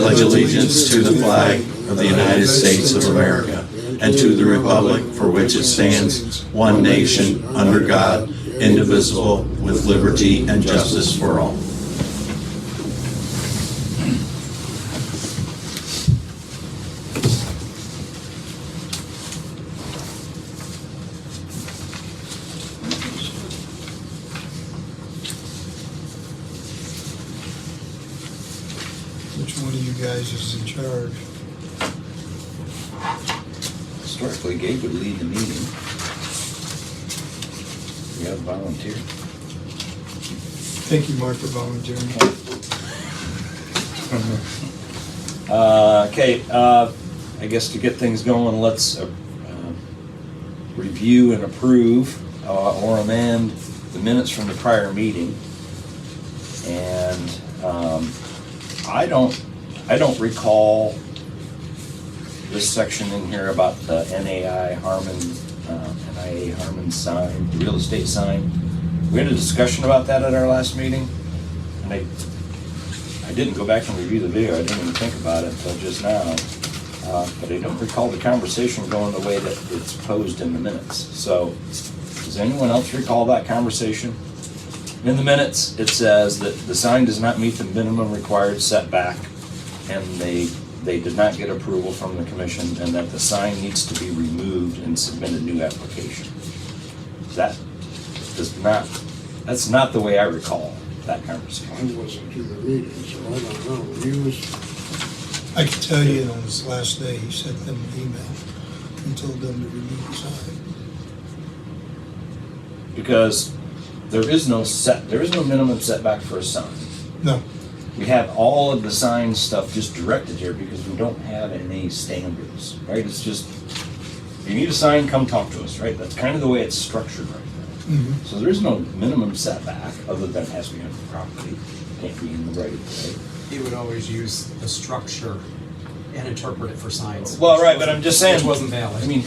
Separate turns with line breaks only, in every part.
pledge allegiance to the flag of the United States of America and to the republic for which it stands, one nation, under God, indivisible, with liberty and justice for all.
Which one of you guys is in charge?
Historically, Gabe would lead the meeting. We have a volunteer.
Thank you, Mark, for volunteering.
I guess to get things going, let's review and approve or amend the minutes from the prior meeting. And I don't recall this section in here about the NIA Harmon sign, the real estate sign. We had a discussion about that at our last meeting, and I didn't go back and review the video. I didn't even think about it until just now. But I don't recall the conversation going the way that it's posed in the minutes. So, does anyone else recall that conversation? In the minutes, it says that the sign does not meet the minimum required setback, and they did not get approval from the commission, and that the sign needs to be removed and submit a new application. That's not the way I recall that conversation.
I wasn't to the meeting, so I don't know. He was,
I can tell you on his last day, he sent them an email and told them to remove the sign.
Because there is no minimum setback for a sign.
No,
We have all of the sign stuff just directed here because we don't have any standards, right? It's just, if you need a sign, come talk to us, right? That's kind of the way it's structured right now. So there's no minimum setback other than it has to be on the property. Can't be in the right of way.
He would always use the structure and interpret it for signs.
Well, right, but I'm just saying.
Which wasn't valid.
I mean,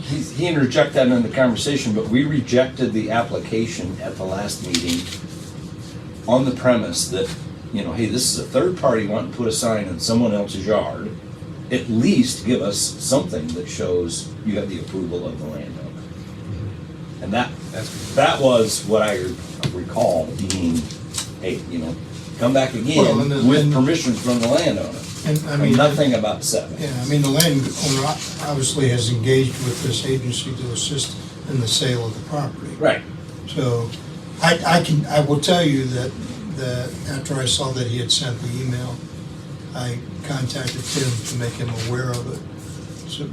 he interjected that in the conversation, but we rejected the application at the last meeting on the premise that, you know, hey, this is a third party wanting to put a sign in someone else's yard. At least give us something that shows you have the approval of the landowner. And that was what I recall being, hey, you know, come back again
Well,
with permission from the landowner.
and I mean,
Nothing about setbacks.
yeah, I mean, the landowner obviously has engaged with this agency to assist in the sale of the property.
Right.
So I will tell you that after I saw that he had sent the email, I contacted Tim to make him aware of it,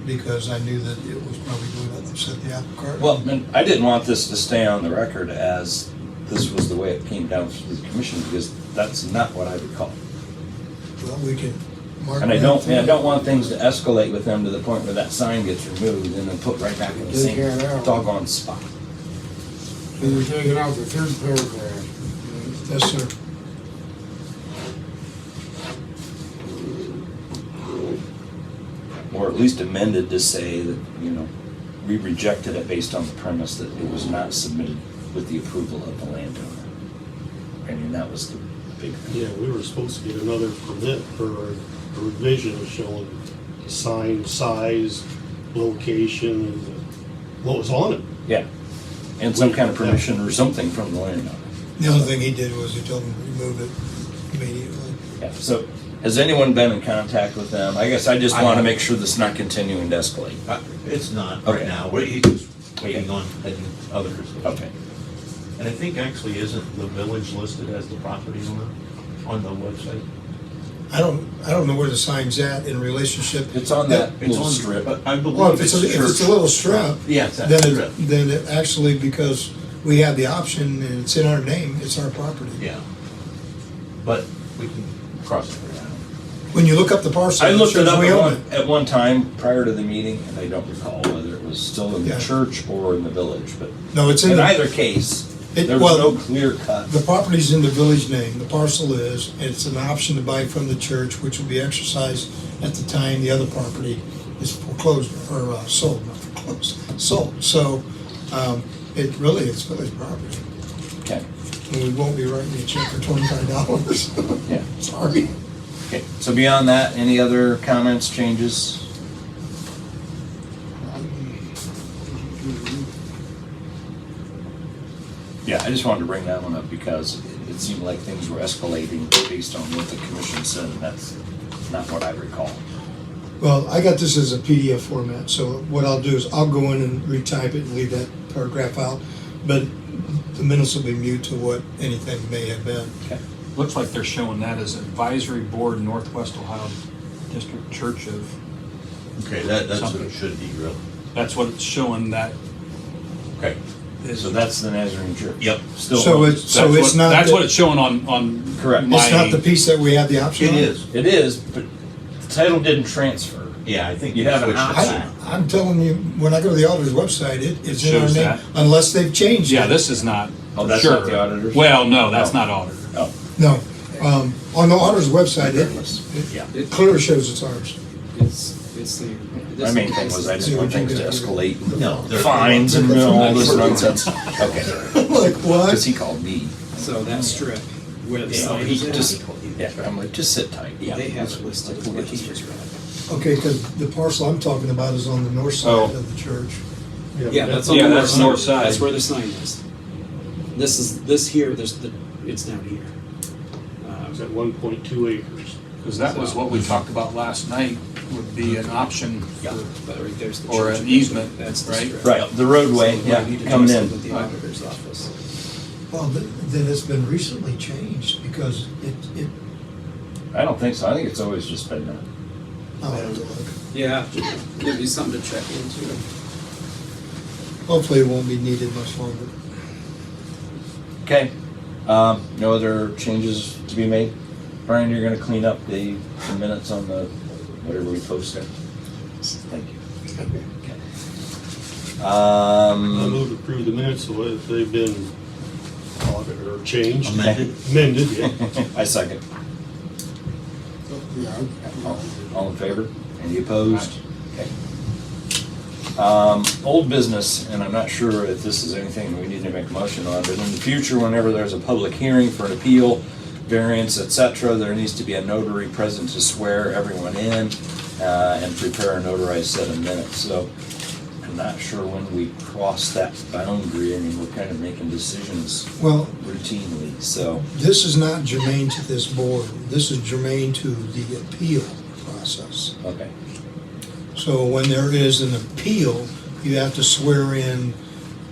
because I knew that it was probably going to upset the apple cart.
Well, and I didn't want this to stay on the record as this was the way it came down through the commission, because that's not what I recall.
Well, we can mark.
And I
that
don't want things to escalate with them to the point where that sign gets removed and then put right back in the
Take care of
same
that.
doggone spot.
so you're taking out the third paragraph.
Yes, sir.
Or at least amended to say that, you know, we rejected it based on the premise that it was not submitted with the approval of the landowner. I mean, that was the big thing.
Yeah, we were supposed to get another permit for a revision showing the sign size, location, and what was on it.
Yeah. And some kind of permission or something from the landowner.
The only thing he did was he told him to remove it immediately.
Yeah, so has anyone been in contact with them? I guess I just want to make sure this is not continuing to escalate.
It's not
Okay.
right now. He's just waiting on others.
Okay.
And I think actually isn't the village listed as the property owner on the website?
I don't know where the sign's at in relationship.
It's on that
It's
little
on
strip.
But I believe
Well, if it's a little strip,
Yeah, it's that
then
strip.
then it actually, because we have the option and it's in our name, it's our property.
Yeah. But we can cross it around.
When you look up the parcel,
I looked it
shows
up
we own it.
at one time prior to the meeting, and I don't recall whether it was still in the
Yeah.
church or in the village, but
No, it's in
in
the,
either case, there was
well,
no clear cut.
the property's in the village name, the parcel is, and it's an option to buy from the church, which will be exercised at the time the other property is foreclosed, or sold, not foreclosed, sold. So, it's village property.
Okay.
And we won't be writing you a check for $25.
Yeah.
Sorry.
Okay, so beyond that, any other comments, changes? Yeah, I just wanted to bring that one up because it seemed like things were escalating based on what the commission said, and that's not what I recall.
Well, I got this as a PDF format, so what I'll do is I'll go in and retype it and leave that paragraph out, but the minutes will be mute to what anything may have been.
Okay.
Looks like they're showing that as Advisory Board, Northwest Ohio District Church of,
Okay, that's what it should be, really.
that's what it's showing that
Okay,
is.
so that's the Nazarene Church?
Yep.
Still.
So
owns-
it's, so it's not.
That's
the-
what it's showing on.
Correct.
It's not the
my-
piece that we have the option
It
on?
is.
It is, but the title didn't transfer.
Yeah, I think
You
we
have an
switched it
option.
back.
I'm telling you, when I go to the auditor's website, it's in our
Shows
name,
that.
unless they've changed it.
Yeah, this is not.
Oh, that's
sure.
not the auditor's?
Well, no, that's
Oh.
not auditor.
Oh,
No, on the auditor's website,
Regardless. Yeah.
it clearly shows it's ours.
It's the.
my main thing was I just want things to escalate.
No, they're-
Fines and all this nonsense. Okay,
I'm like, what?
because he called me.
So that strip where the
Yeah,
sign
he
is at,
just, yeah, I'm like, just sit tight. Yeah.
they have it listed
We'll
what
get
he
this
just
figured
read.
Okay, because the parcel I'm talking about is on the north side
Oh.
of the church.
Yeah, that's on
Yeah,
the
that's
north
north side.
That's where the sign is. This here, it's down here.
It's at 1.2 acres.
Because that was what we talked about last night, would be an option
Yeah.
for,
But right there's the
Or
church.
an easement,
That's the
right?
strip.
Right, the roadway,
So
yeah,
we need to
coming
check
in.
with the auditor's office.
Well, then it's been recently changed because it,
I don't think so. I think it's always just been that.
I'll have to look.
Yeah, give you something to check into.
Hopefully it won't be needed much longer.
Okay, no other changes to be made? Brian, you're gonna clean up the minutes on the, whatever we posted? Thank you. Okay.
I move to approve the minutes the way that they've been audited or changed.
Amended.
Amended, yeah.
I second.
Yeah,
All in favor? Any opposed? Okay. Old business, and I'm not sure if this is anything we need to make a motion on, but in the future, whenever there's a public hearing for an appeal, variance, etc., there needs to be a notary present to swear everyone in and prepare a notarized set of minutes. So I'm not sure when we cross that boundary. I mean, we're kind of making decisions
Well,
routinely, so.
this is not germane to this board. This is germane to the appeal process.
Okay.
So when there is an appeal, you have to swear in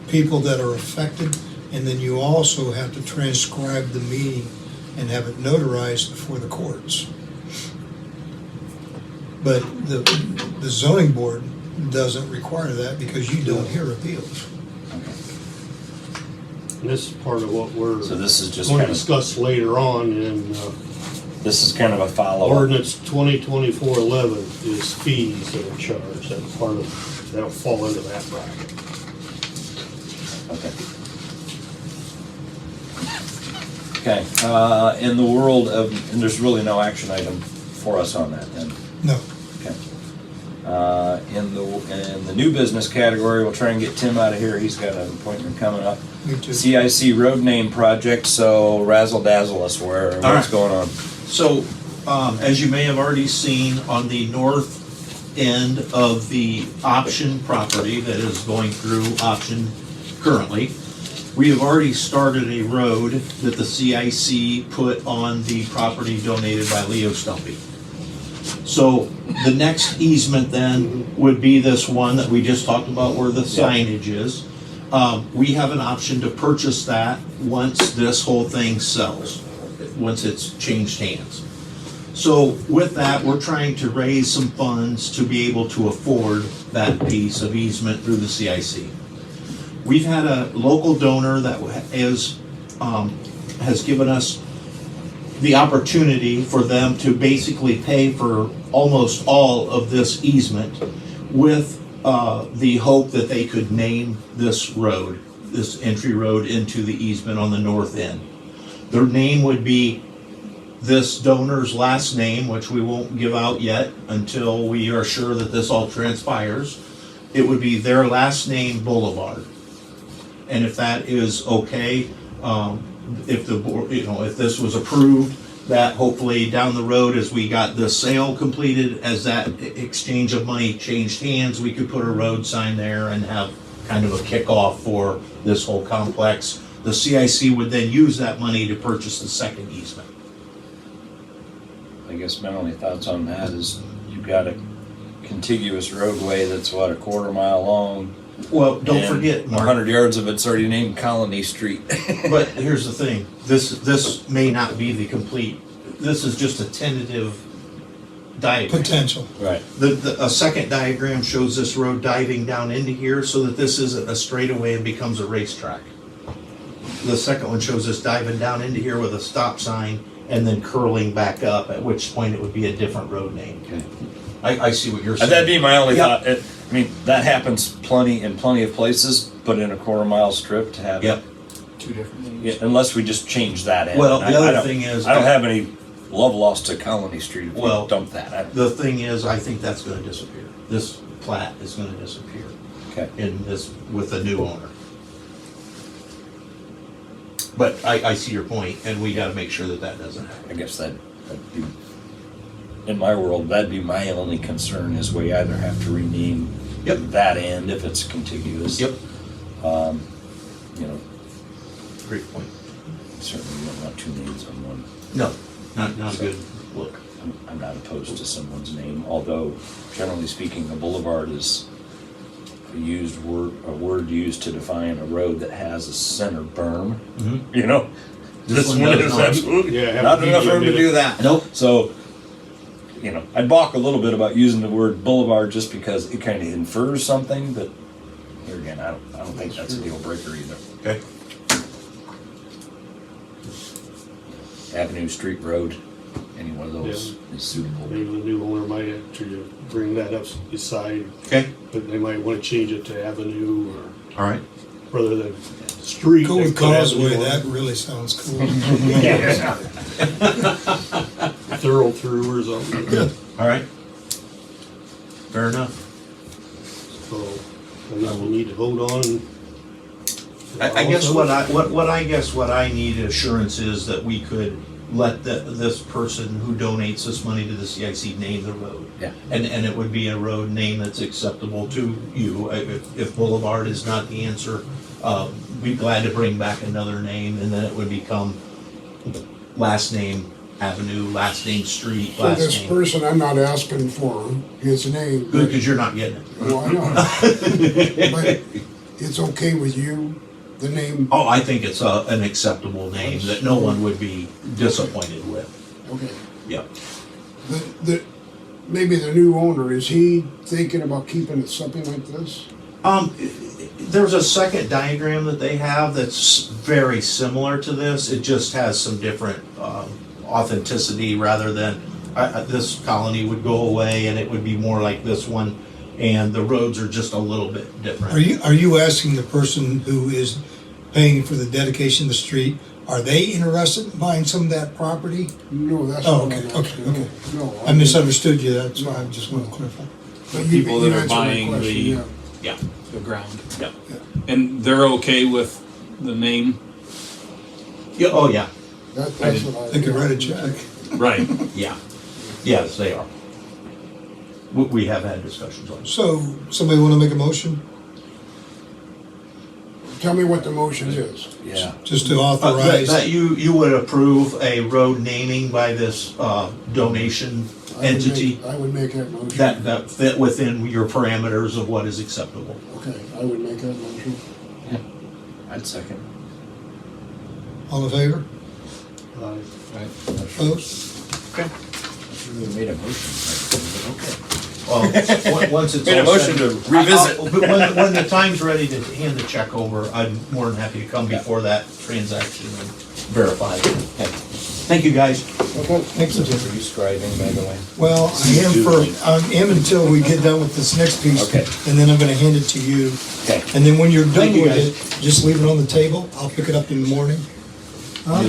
people that are affected, and then you also have to transcribe the meeting and have it notarized before the courts. But the zoning board doesn't require that because you don't hear appeals.
And this is part of what we're
So this is just
going to
kind of,
discuss later on in
this is kind of a follow-up.
ordinance 2024-11 is fees that are charged. That's part of, that'll fall into that bracket.
Okay. Okay, in the world of, and there's really no action item for us on that then.
No.
Okay. In the new business category, we'll try and get Tim out of here. He's got an appointment coming up.
Me too.
CIC road name project, so razzle dazzle us where,
All
what's
right.
going on?
So, as you may have already seen on the north end of the option property that is going through option currently, we have already started a road that the CIC put on the property donated by Leo Stumpy. So the next easement then would be this one that we just talked about where the signage is. We have an option to purchase that once this whole thing sells, once it's changed hands. So with that, we're trying to raise some funds to be able to afford that piece of easement through the CIC. We've had a local donor that has given us the opportunity for them to basically pay for almost all of this easement with the hope that they could name this road, this entry road into the easement on the north end. Their name would be this donor's last name, which we won't give out yet until we are sure that this all transpires. It would be their last name Boulevard. And if that is okay, if the board, if this was approved, that hopefully down the road, as we got the sale completed, as that exchange of money changed hands, we could put a road sign there and have kind of a kickoff for this whole complex. The CIC would then use that money to purchase the second easement.
I guess my only thoughts on that is you've got a contiguous roadway that's what, a quarter mile long.
Well, don't
and
forget, Mark,
100 yards of it's already named Colony Street.
but here's the thing, this may not be the complete, this is just a tentative diagram.
Potential.
Right.
A second diagram shows this road diving down into here so that this isn't a straightaway and becomes a racetrack. The second one shows us diving down into here with a stop sign and then curling back up, at which point it would be a different road name.
Okay.
I see what you're saying.
That'd be my only
Yep.
thought. I mean, that happens in plenty of places, but in a quarter mile strip to have.
Yep.
Two different names.
Yeah, unless we just change that in.
Well,
I
the other
don't-
thing is
I don't
that-
have any love lost to Colony Street if
Well,
we dump that.
The thing is, I think that's gonna disappear. This plat is gonna disappear
Okay.
in this, with a new owner. But I see your point, and we gotta make sure that that doesn't happen.
I guess that'd be, in my world, that'd be my only concern is we either have to rename
Yep.
that end if it's contiguous.
Yep.
You know,
Great point.
certainly don't want two names on one.
No, not a good look.
I'm not opposed to someone's name, although generally speaking, a boulevard is a word used to define a road that has a center berm. You know, this
one
one
does
is
not.
absolutely
Yeah,
not enough room to do that.
Nope.
So, you know, I'd balk a little bit about using the word boulevard just because it kind of infers something, but here again, I don't think that's a deal breaker either.
Okay.
Avenue, street, road, any one of those is suitable.
Maybe the new owner might actually bring that up beside,
Okay,
but they might want to change it to avenue or
all right.
rather than street.
Go
they
with
put
Causeway,
avenue on.
that really sounds cool.
Thorough through or something.
All right. Fair enough.
So, and then we'll need to vote on.
I guess what I need assurance is that we could let this person who donates this money to the CIC name the road.
Yeah.
And it would be a road name that's acceptable to you. If Boulevard is not the answer, be glad to bring back another name, and then it would become last name Avenue, last name Street,
So
last
this
name.
person, I'm not asking for his name.
Good, because you're not getting it.
Well, I know. But it's okay with you, the name?
Oh, I think it's an acceptable name that no one would be disappointed with.
Okay.
Yeah.
Maybe the new owner, is he thinking about keeping it something like this?
There's a second diagram that they have that's very similar to this. It just has some different authenticity rather than this colony would go away and it would be more like this one, and the roads are just a little bit different.
Are you asking the person who is paying for the dedication of the street, are they interested in buying some of that property?
No, that's
Oh,
not
okay,
what I'm
okay,
asking.
okay.
No.
I misunderstood you, that's why I just wanted to clarify.
But
The people that are
answered my
buying
question,
the-
yeah.
Yeah.
The ground.
Yeah.
And they're okay with the name?
Yeah. Oh, yeah.
That's what I.
They could write a check.
Right.
Yeah. Yes, they are. We have had discussions on it.
So, somebody want to make a motion?
Tell me what the motion is.
Yeah.
Just to
That
authorize,
you would approve a road naming by this donation entity
I would make that motion.
that fit within your parameters of what is acceptable.
Okay, I would make that motion.
I'd second.
all in favor?
Right.
Opposed?
Okay. We made a motion, but okay.
Once it's
Made a
all
motion
set-
to revisit.
But when the time's ready to hand the check over, I'm more than happy to come before that transaction and verify. Thank you, guys.
Okay.
Thanks, Jim.
Are you scribing, by the way?
Well, I am until we get done with this next piece.
Okay.
And then I'm gonna hand it to you.
Okay.
And then when you're done
Thank you,
with
guys.
it, just leave it on the table. I'll pick it up in the morning. Huh?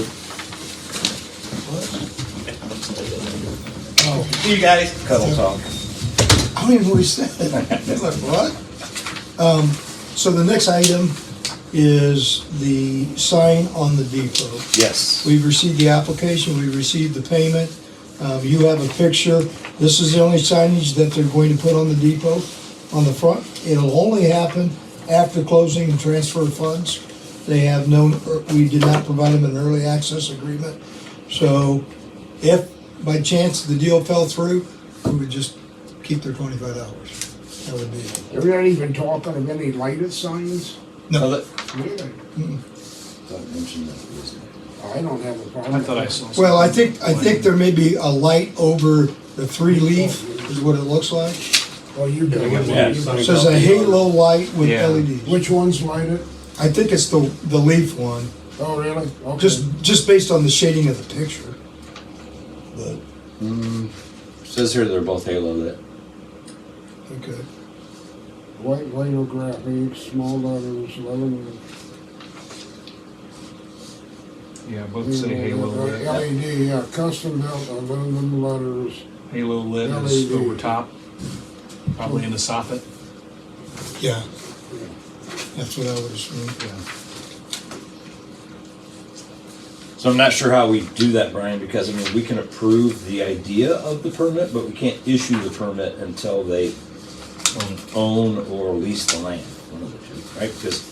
Oh,
See you guys.
Cuddle talk.
I don't even know what he said. It's like, what? So the next item is the sign on the depot.
Yes.
We've received the application, we've received the payment. You have a picture. This is the only signage that they're going to put on the depot, on the front. It'll only happen after closing and transfer of funds. They have no, we did not provide them an early access agreement. So if by chance the deal fell through, we would just keep their $25. That would be it.
They're not even talking of any lighted signs?
No,
No,
that,
Really?
I mentioned that, wasn't it?
I don't have a problem.
I thought I saw.
well, I think there may be a light over the 3-leaf is what it looks like.
Oh, you do.
Yeah.
It says a halo light with
Yeah.
LEDs.
Which one's lighted?
I think it's the leaf one,
Oh, really? Okay.
just based on the shading of the picture. But,
Says here they're both halo lit.
okay.
White vinyl graphics, small letters, 11.
Yeah, both say Halo lit.
LED, yeah, custom built aluminum letters.
Halo lit is
LED.
over top, probably in the soffit.
Yeah. That's what I would assume.
Yeah.
So I'm not sure how we do that, Brian, because I mean, we can approve the idea of the permit, but we can't issue the permit until they own or lease the land, one of the two, right? Because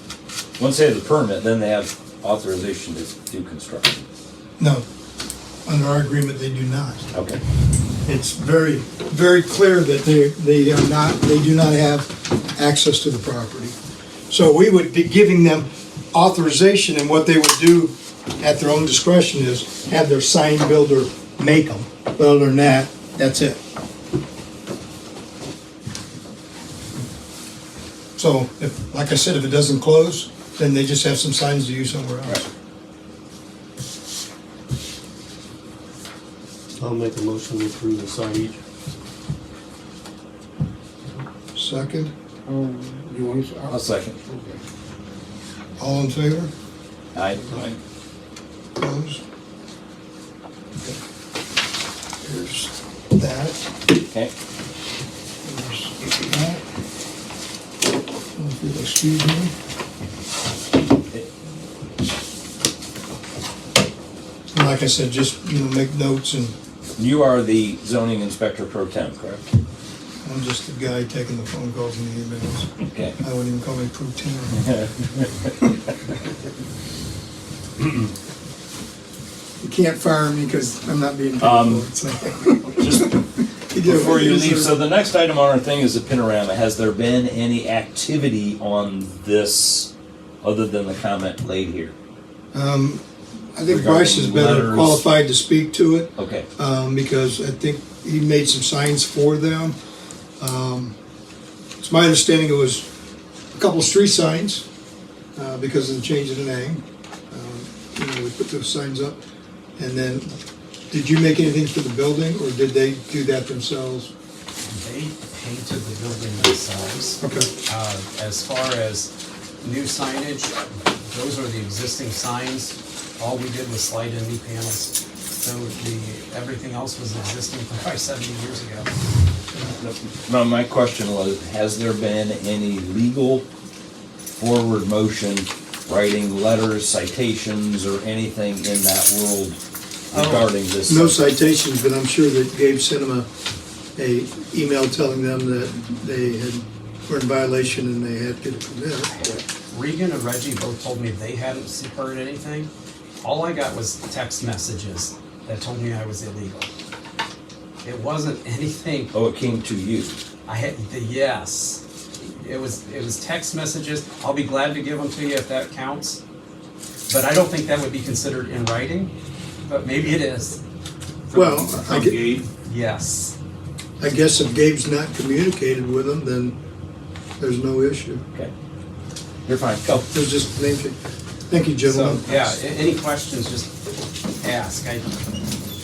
once they have the permit, then they have authorization to do construction.
No, under our agreement, they do not.
Okay.
It's very, very clear that they do not have access to the property. So we would be giving them authorization, and what they would do at their own discretion is have their sign builder make them. But other than that, that's it. So, if, like I said, if it doesn't close, then they just have some signs to use somewhere else.
I'll make a motion to approve the signage.
Second,
You want to?
I'll second.
Okay.
all in favor?
Aye.
Opposed? Okay. Here's that.
Okay.
There's that. If you'll excuse me. And like I said, just, make notes, and
You are the zoning inspector pro temp, correct?
I'm just the guy taking the phone calls and the emails.
Okay.
I wouldn't even call me pro temp. You can't fire me because I'm not being paid for it, so.
Just
get
before
what
you
you
leave,
deserve.
so the next item on our thing is a panorama. Has there been any activity on this other than the comment laid here?
I think Bryce is better
Letters.
qualified to speak to it,
Okay.
because I think he made some signs for them. It's my understanding it was a couple of street signs, because of the change of the name. We put those signs up. And then, did you make anything for the building, or did they do that themselves?
They painted the building themselves.
Okay.
As far as new signage, those are the existing signs. All we did was slide in new panels. So everything else was existing from probably 70 years ago.
Now, my question was, has there been any legal forward motion, writing letters, citations, or anything in that world regarding this?
No citations, but I'm sure that Gabe sent them a email telling them that they were in violation and they had to get a permit.
Regan and Reggie both told me they hadn't heard anything. All I got was text messages that told me I was illegal. It wasn't anything.
Oh, it came to you.
I had yes. It was text messages. I'll be glad to give them to you if that counts. But I don't think that would be considered in writing. But maybe it is.
Well,
From Gabe.
Yes.
I guess if Gabe's not communicated with them, then there's no issue.
Okay. You're fine. Go.
There's just name change. Thank you, gentlemen.
So yeah, any questions, just ask.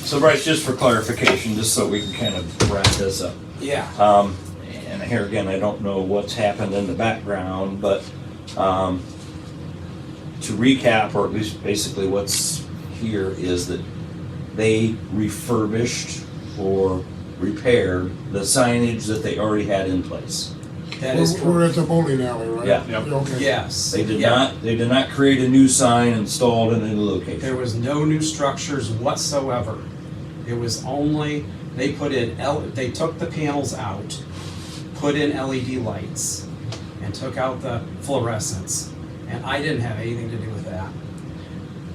So Bryce, just for clarification, just so we can kind of wrap this up.
Yeah.
And here again, I don't know what's happened in the background, but to recap, or at least basically what's here, is that they refurbished or repaired the signage that they already had in place.
That is
We're
correct.
at the bowling alley, right?
Yeah.
Yep.
Okay.
Yes.
They did
Yeah.
not create a new sign installed in a new location.
There was no new structures whatsoever. It was only, they put in, they took the panels out, put in LED lights, and took out the fluorescents. And I didn't have anything to do with that.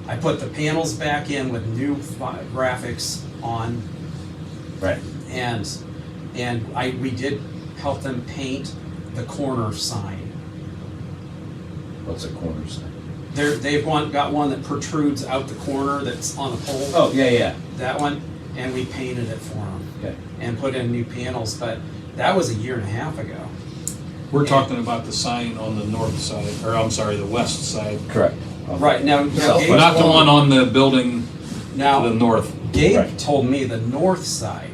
I put the panels back in with new graphics on,
Right.
and we did help them paint the corner sign.
What's a corner sign?
They've got one that protrudes out the corner that's on a pole.
Oh, yeah.
That one, and we painted it for them
Okay.
and put in new panels, but that was a year and a half ago.
We're talking about the sign on the north side, or I'm sorry, the west side.
Correct.
Right, now
So-
Gabe
Not the
told-
one on the building to the
Now,
north.
Gabe
Right.
told me the north side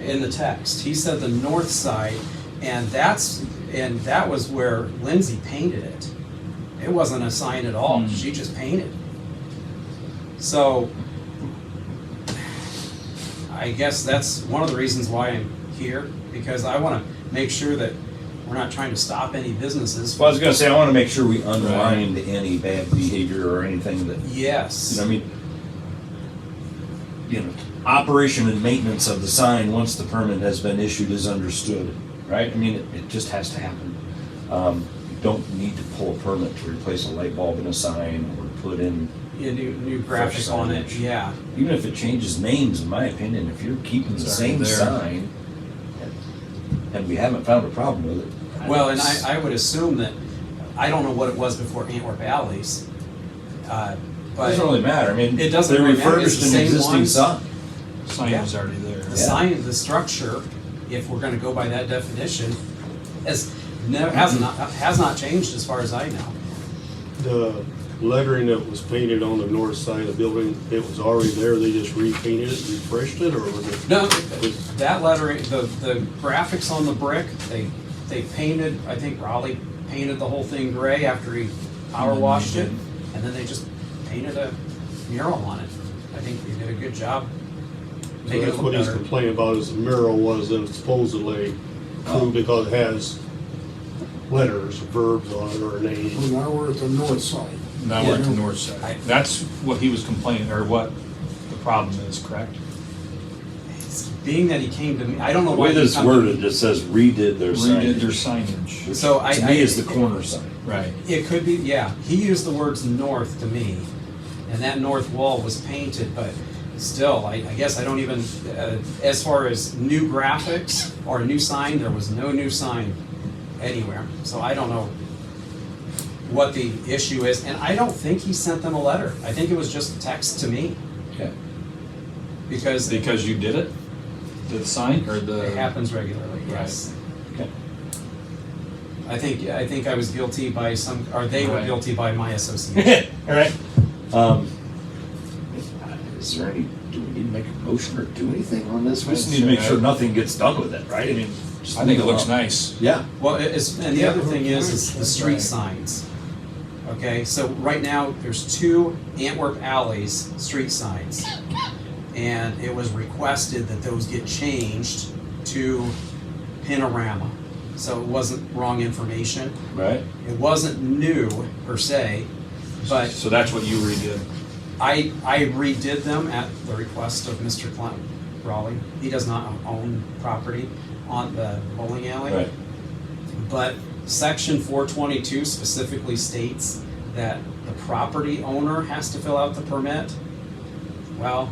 in the text. He said the north side, and that was where Lindsay painted it. It wasn't a sign at all. She just painted. So I guess that's one of the reasons why I'm here, because I want to make sure that we're not trying to stop any businesses.
Well, I was gonna say, I wanna make sure we unwind any bad behavior or anything that,
Yes.
you know, I mean, operation and maintenance of the sign, once the permit has been issued, is understood, right? I mean, it just has to happen. You don't need to pull a permit to replace a light bulb in a sign or put in,
Yeah, new graphic on it,
signage.
yeah.
even if it changes names, in my opinion, if you're keeping the
It's already
same
there.
sign, and we haven't found a problem with it.
Well, and I would assume that, I don't know what it was before Antwerp Alleys, but.
Doesn't really matter, I mean,
It doesn't
they
really matter.
refurbished
It's the
an
same
existing
ones.
sign.
Sign
Yeah.
was already there.
The sign, the structure, if we're gonna go by that definition, has not changed as far as I know.
The lettering that was painted on the north side of the building, it was already there, they just repainted it, refreshed it, or was it?
No, that lettering, the graphics on the brick, they painted, I think Raleigh painted the whole thing gray after he power washed it, and then they just painted a mural on it. I think they did a good job
So
making it
that's
look
what he's
better.
complaining about, is the mural wasn't supposedly approved because it has letters, verbs on it, or a name.
Well, now we're at the north side.
Now we're at the north side.
I-
That's what he was complaining, or what the problem is, correct?
Being that he came to me, I don't know
The
why.
way
he
this
come to me.
worded, it says redid their
Redid their
signage.
signage.
So
To me, is the corner sign.
Right.
It could be, yeah. He used the words north to me, and that north wall was painted, but still, I guess I don't even, as far as new graphics or a new sign, there was no new sign anywhere. So I don't know what the issue is, and I don't think he sent them a letter. I think it was just text to me,
Okay.
because
Because you did it? The sign, or the?
it happens regularly, yes.
Okay.
I think I was guilty by or they were
Right.
guilty by my association.
All right. Is there any, do we need to make a motion or do anything on this? We just need to make sure nothing gets done with it, right? I mean, just
I think it
leave
looks
alone.
nice.
Yeah.
Well, and the other thing is the street signs. Okay, so right now, there's 2 Antwerp Alleys street signs. And it was requested that those get changed to Panorama. So it wasn't wrong information.
Right.
It wasn't new per se, but
So that's what you redid.
I redid them at the request of Mr. Clint Raleigh. He does not own property on the bowling alley.
Right.
But section 422 specifically states that the property owner has to fill out the permit. Well,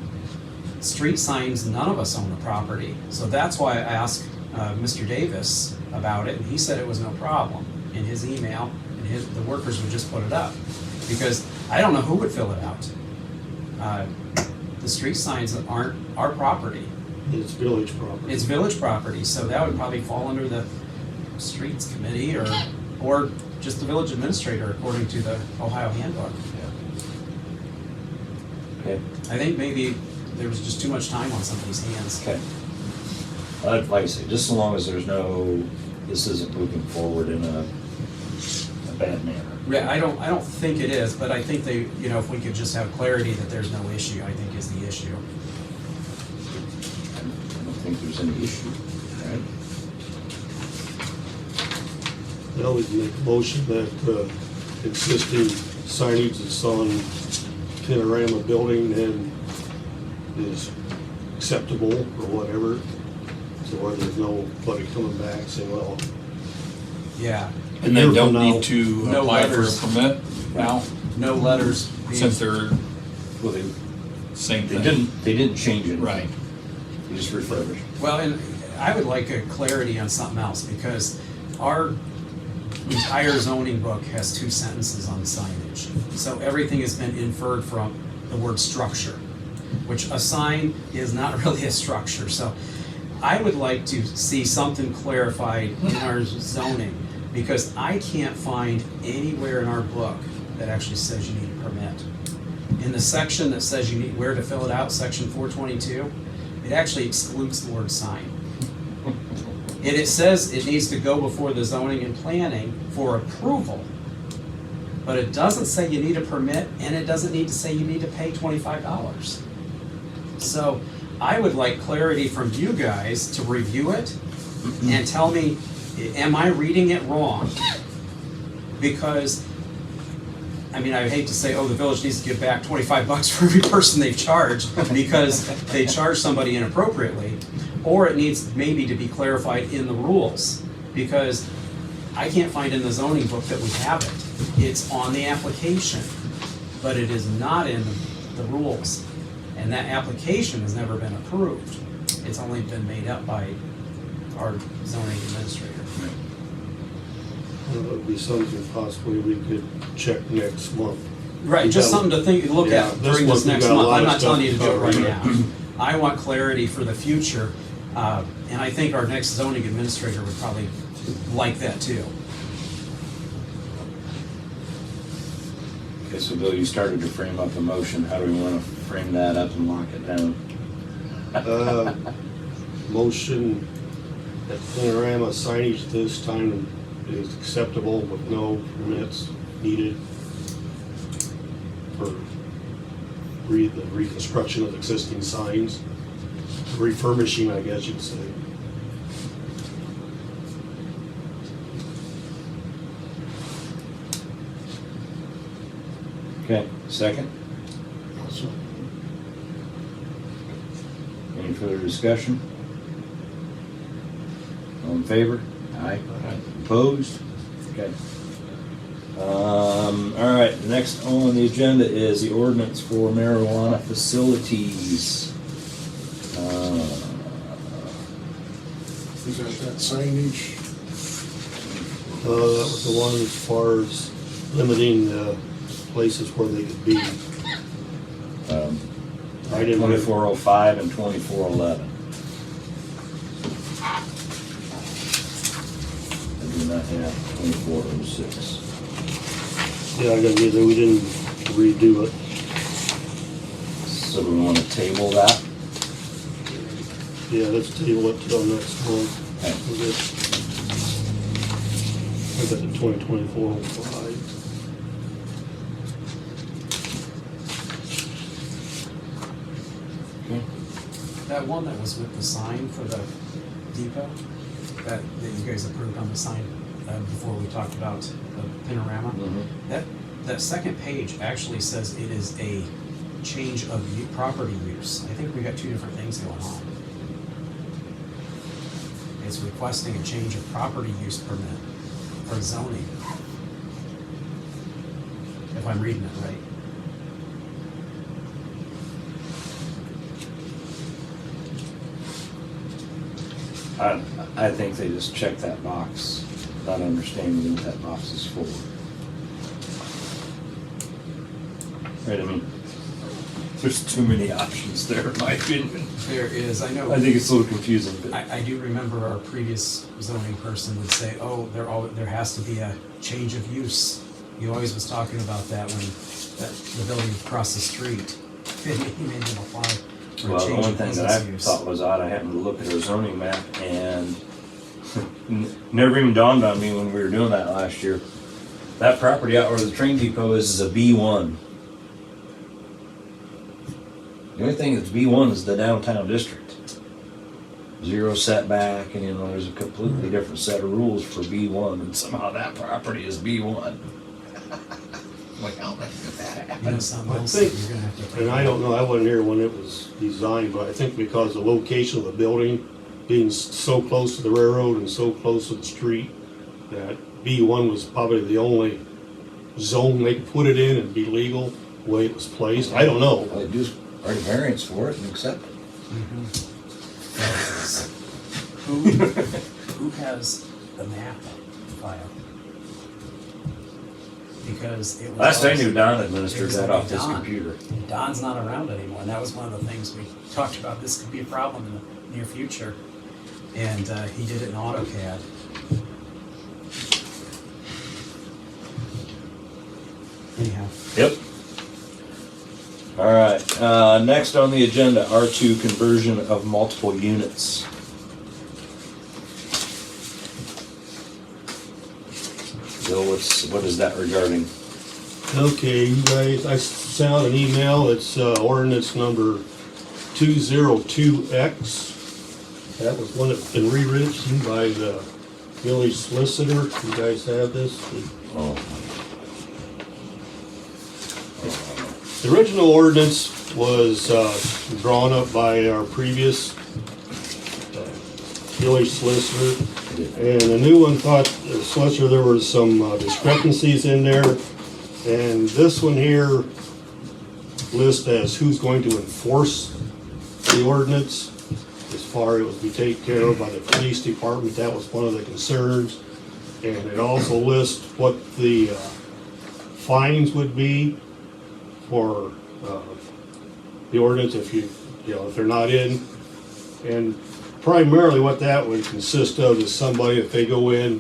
street signs, none of us own the property. So that's why I asked Mr. Davis about it, and he said it was no problem in his email, and the workers would just put it up. Because I don't know who would fill it out. The street signs aren't our property.
It's village property.
It's village property, so that would probably fall under the streets committee or just the village administrator according to the Ohio handbook.
Okay.
I think maybe there was just too much time on somebody's hands.
Okay. Like I say, just so long as there's this isn't moving forward in a bad manner.
Yeah, I don't think it is, but I think if we could just have clarity that there's no issue, I think is the issue.
I don't think there's any issue, right?
Now we can make a motion that existing signage that's on Panorama Building and is acceptable or whatever. So where there's nobody coming back saying, well,
Yeah,
And they
year
don't
from now-
need to
No
apply for a
letters.
permit now,
no letters. being-
since they're
Well, they
same
They
thing.
didn't change it.
Right.
They just refurbished.
Well, and I would like a clarity on something else, because our entire zoning book has 2 sentences on signage. So everything has been inferred from the word structure, which a sign is not really a structure. So I would like to see something clarified in our zoning, because I can't find anywhere in our book that actually says you need a permit. In the section that says you need, where to fill it out, section 422, it actually excludes the word sign. It says it needs to go before the zoning and planning for approval, but it doesn't say you need a permit, and it doesn't need to say you need to pay $25. So I would like clarity from you guys to review it and tell me, am I reading it wrong? Because, I mean, I hate to say, oh, the village needs to give back $25 for every person they've charged because they charged somebody inappropriately, or it needs maybe to be clarified in the rules, because I can't find in the zoning book that we have it. It's on the application, but it is not in the rules. And that application has never been approved. It's only been made up by our zoning administrator.
that would be something possibly we could check next month.
Right, just something to think, look
Yeah,
at
this
during this
month we've
next
got a
month.
lot
I'm
of
not telling you to do it
stuff
right
covered.
now. I want clarity for the future, and I think our next zoning administrator would probably like that too.
Okay, so Bill, you started to frame up a motion. How do we want to frame that up and lock it down?
Motion that Panorama signage this time is acceptable with no permits needed for the reconstruction of existing signs, refurbishing, I guess you'd say.
Okay, second?
Also,
Any further discussion? All in favor? Aye. Opposed? Okay. All right, the next on the agenda is the ordinance for marijuana facilities.
is that signage?
That was the one as far as limiting places where they could be. I didn't.
2405 and 2411. I do not have 2406.
Yeah, I got neither, we didn't redo it.
So do we want to table that?
Yeah, let's table it till next month.
Okay.
I got the 2024-05.
Okay.
That one that was with the sign for the depot, that you guys approved on the sign before we talked about the panorama, that second page actually says it is a change of property use. I think we got 2 different things going on. It's requesting a change of property use permit for zoning, if I'm reading it right.
I think they just check that box, not understanding what that box is for. Right, I mean, there's too many options there, in my opinion.
There is, I know.
I think it's a little confusing, but
I do remember our previous zoning person would say, oh, there has to be a change of use. He always was talking about that when the building across the street, he made them apply for a
well, the
change
one
of
thing that I
business use.
thought was odd, I happened to look at our zoning map and never even dawned on me when we were doing that last year. That property out where the train depot is a B1. The only thing that's B1 is the downtown district. zero setback, and there's a completely different set of rules for B1, and somehow that property is B1. Like, how did that
You know,
happen?
something
I
else
think-
you're gonna have to.
And I don't know, I wasn't here when it was designed, but I think because the location of the building being so close to the railroad and so close to the street, that B1 was probably the only zone they could put it in and be legal, the way it was placed. I don't know.
Well, they do write a variance for it and accept it.
Who has the map file? Because it was.
Last I knew,
always-
Don
it
administered
was
that
gonna
off
be
his
Don.
computer.
Don's not around anymore, and that was one of the things we talked about. This could be a problem in the near future. And he did it in AutoCAD. Anyhow,
Yep. All right, next on the agenda, R2 conversion of multiple units. Bill, what is that regarding?
Okay, you guys, I sent out an email, it's ordinance number 202X. That was one that's been rewritten by the village solicitor. You guys have this?
Oh,
The original ordinance was drawn up by our previous village solicitor. And the new one thought, the solicitor, there were some discrepancies in there. And this one here lists as who's going to enforce the ordinance. As far as it would be taken care of by the police department, that was one of the concerns. And it also lists what the fines would be for the ordinance if if they're not in. And primarily what that would consist of is somebody, if they go in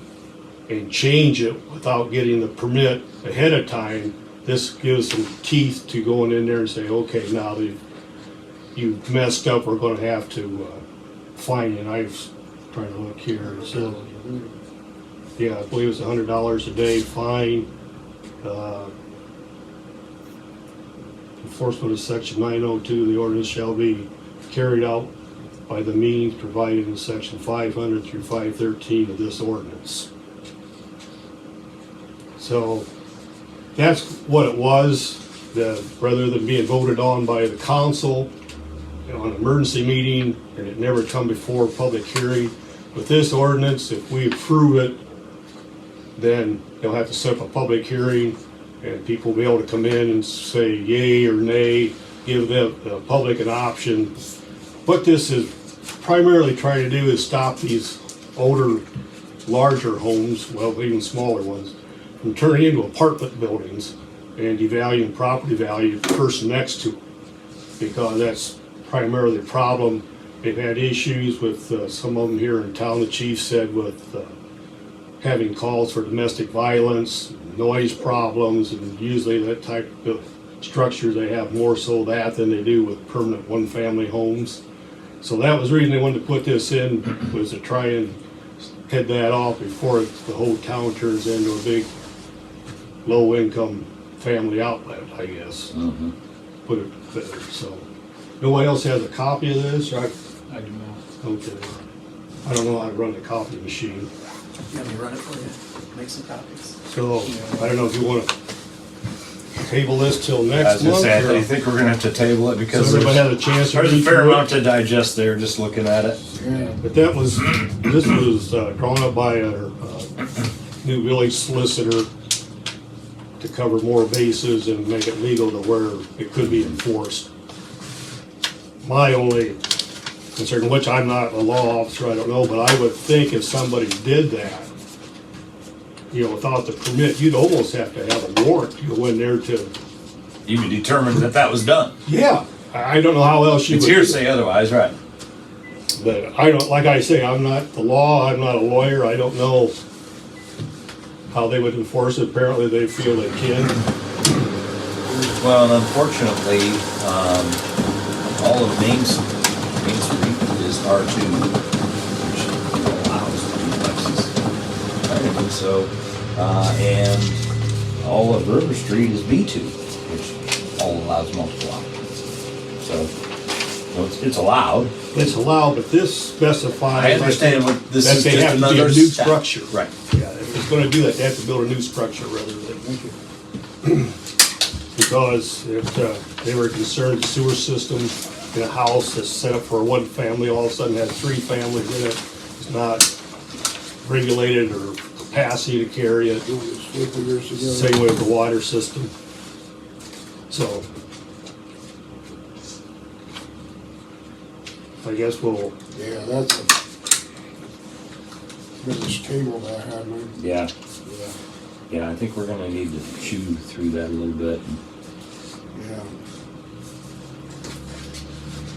and change it without getting the permit ahead of time, this gives some teeth to going in there and say, okay, now that you've messed up, we're gonna have to fine you. And I was trying to look here, it said, yeah, I believe it's $100 a day fine. Enforcement of section 902, the ordinance shall be carried out by the means provided in section 500 through 513 of this ordinance. So that's what it was, that rather than being voted on by the council on an emergency meeting, and it never come before public hearing. With this ordinance, if we approve it, then they'll have to set up a public hearing, and people will be able to come in and say yay or nay, give the public an option. What this is primarily trying to do is stop these older, larger homes, well, even smaller ones, from turning into apartment buildings and devaluing property value of the person next to them, because that's primarily the problem. They've had issues with some of them here in town, the chief said, with having calls for domestic violence, noise problems, and usually that type of structure, they have more so that than they do with permanent one-family homes. So that was the reason they wanted to put this in, was to try and head that off before the whole town turns into a big low-income family outlet, I guess.
Mm-hmm.
Put it better, so. Nobody else has a copy of this?
I do not.
Okay. I don't know how to run the copy machine.
you want me to run it for you? Make some copies.
So, I don't know if you want to table this till
I was
next
gonna
month?
say, I
or-
think we're gonna have to table it because
So everybody
there's
had a chance to
a
read
fair
through it?
amount to digest there, just looking at it.
But that was, this was drawn up by our new village solicitor to cover more bases and make it legal to where it could be enforced. My only concern, which I'm not a law officer, I don't know, but I would think if somebody did that, without the permit, you'd almost have to have a warrant to go in there to,
You can determine that that was done.
yeah, I don't know how else you would.
It's hearsay otherwise, right?
But I don't, like I say, I'm not the law, I'm not a lawyer, I don't know how they would enforce it. Apparently they feel they can.
Well, and unfortunately, all of Main Street is R2, which allows duplexes. Technically so, and all of River Street is B2, which all allows multiple occupants. So, So it's allowed.
It's allowed, but this specifies.
I understand what this
that
is
they
just
have to be
another
a new
step.
structure.
Right.
Yeah, if it's gonna do that, they have to build a new structure rather than. Because they were concerned the sewer system in a house that's set up for one family, all of a sudden has 3 families in it. It's not regulated or capacity to carry it. Same way with the water system. So, I guess we'll,
Yeah, that's a bit of cable that happened.
Yeah.
Yeah,
Yeah, I think we're gonna need to chew through that a little bit.
yeah.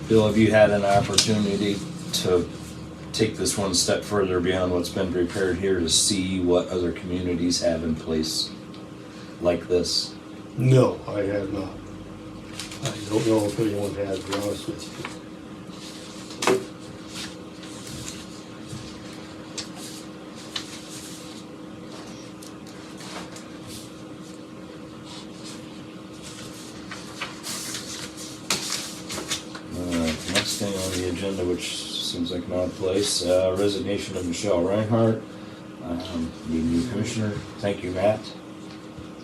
Bill, have you had an opportunity to take this one step further beyond what's been prepared here to see what other communities have in place like this?
no, I have not. I don't know if anyone has, to be honest with you.
Next thing on the agenda, which seems like an odd place, resignation of Michelle Reinhardt, the new commissioner. Thank you, Matt.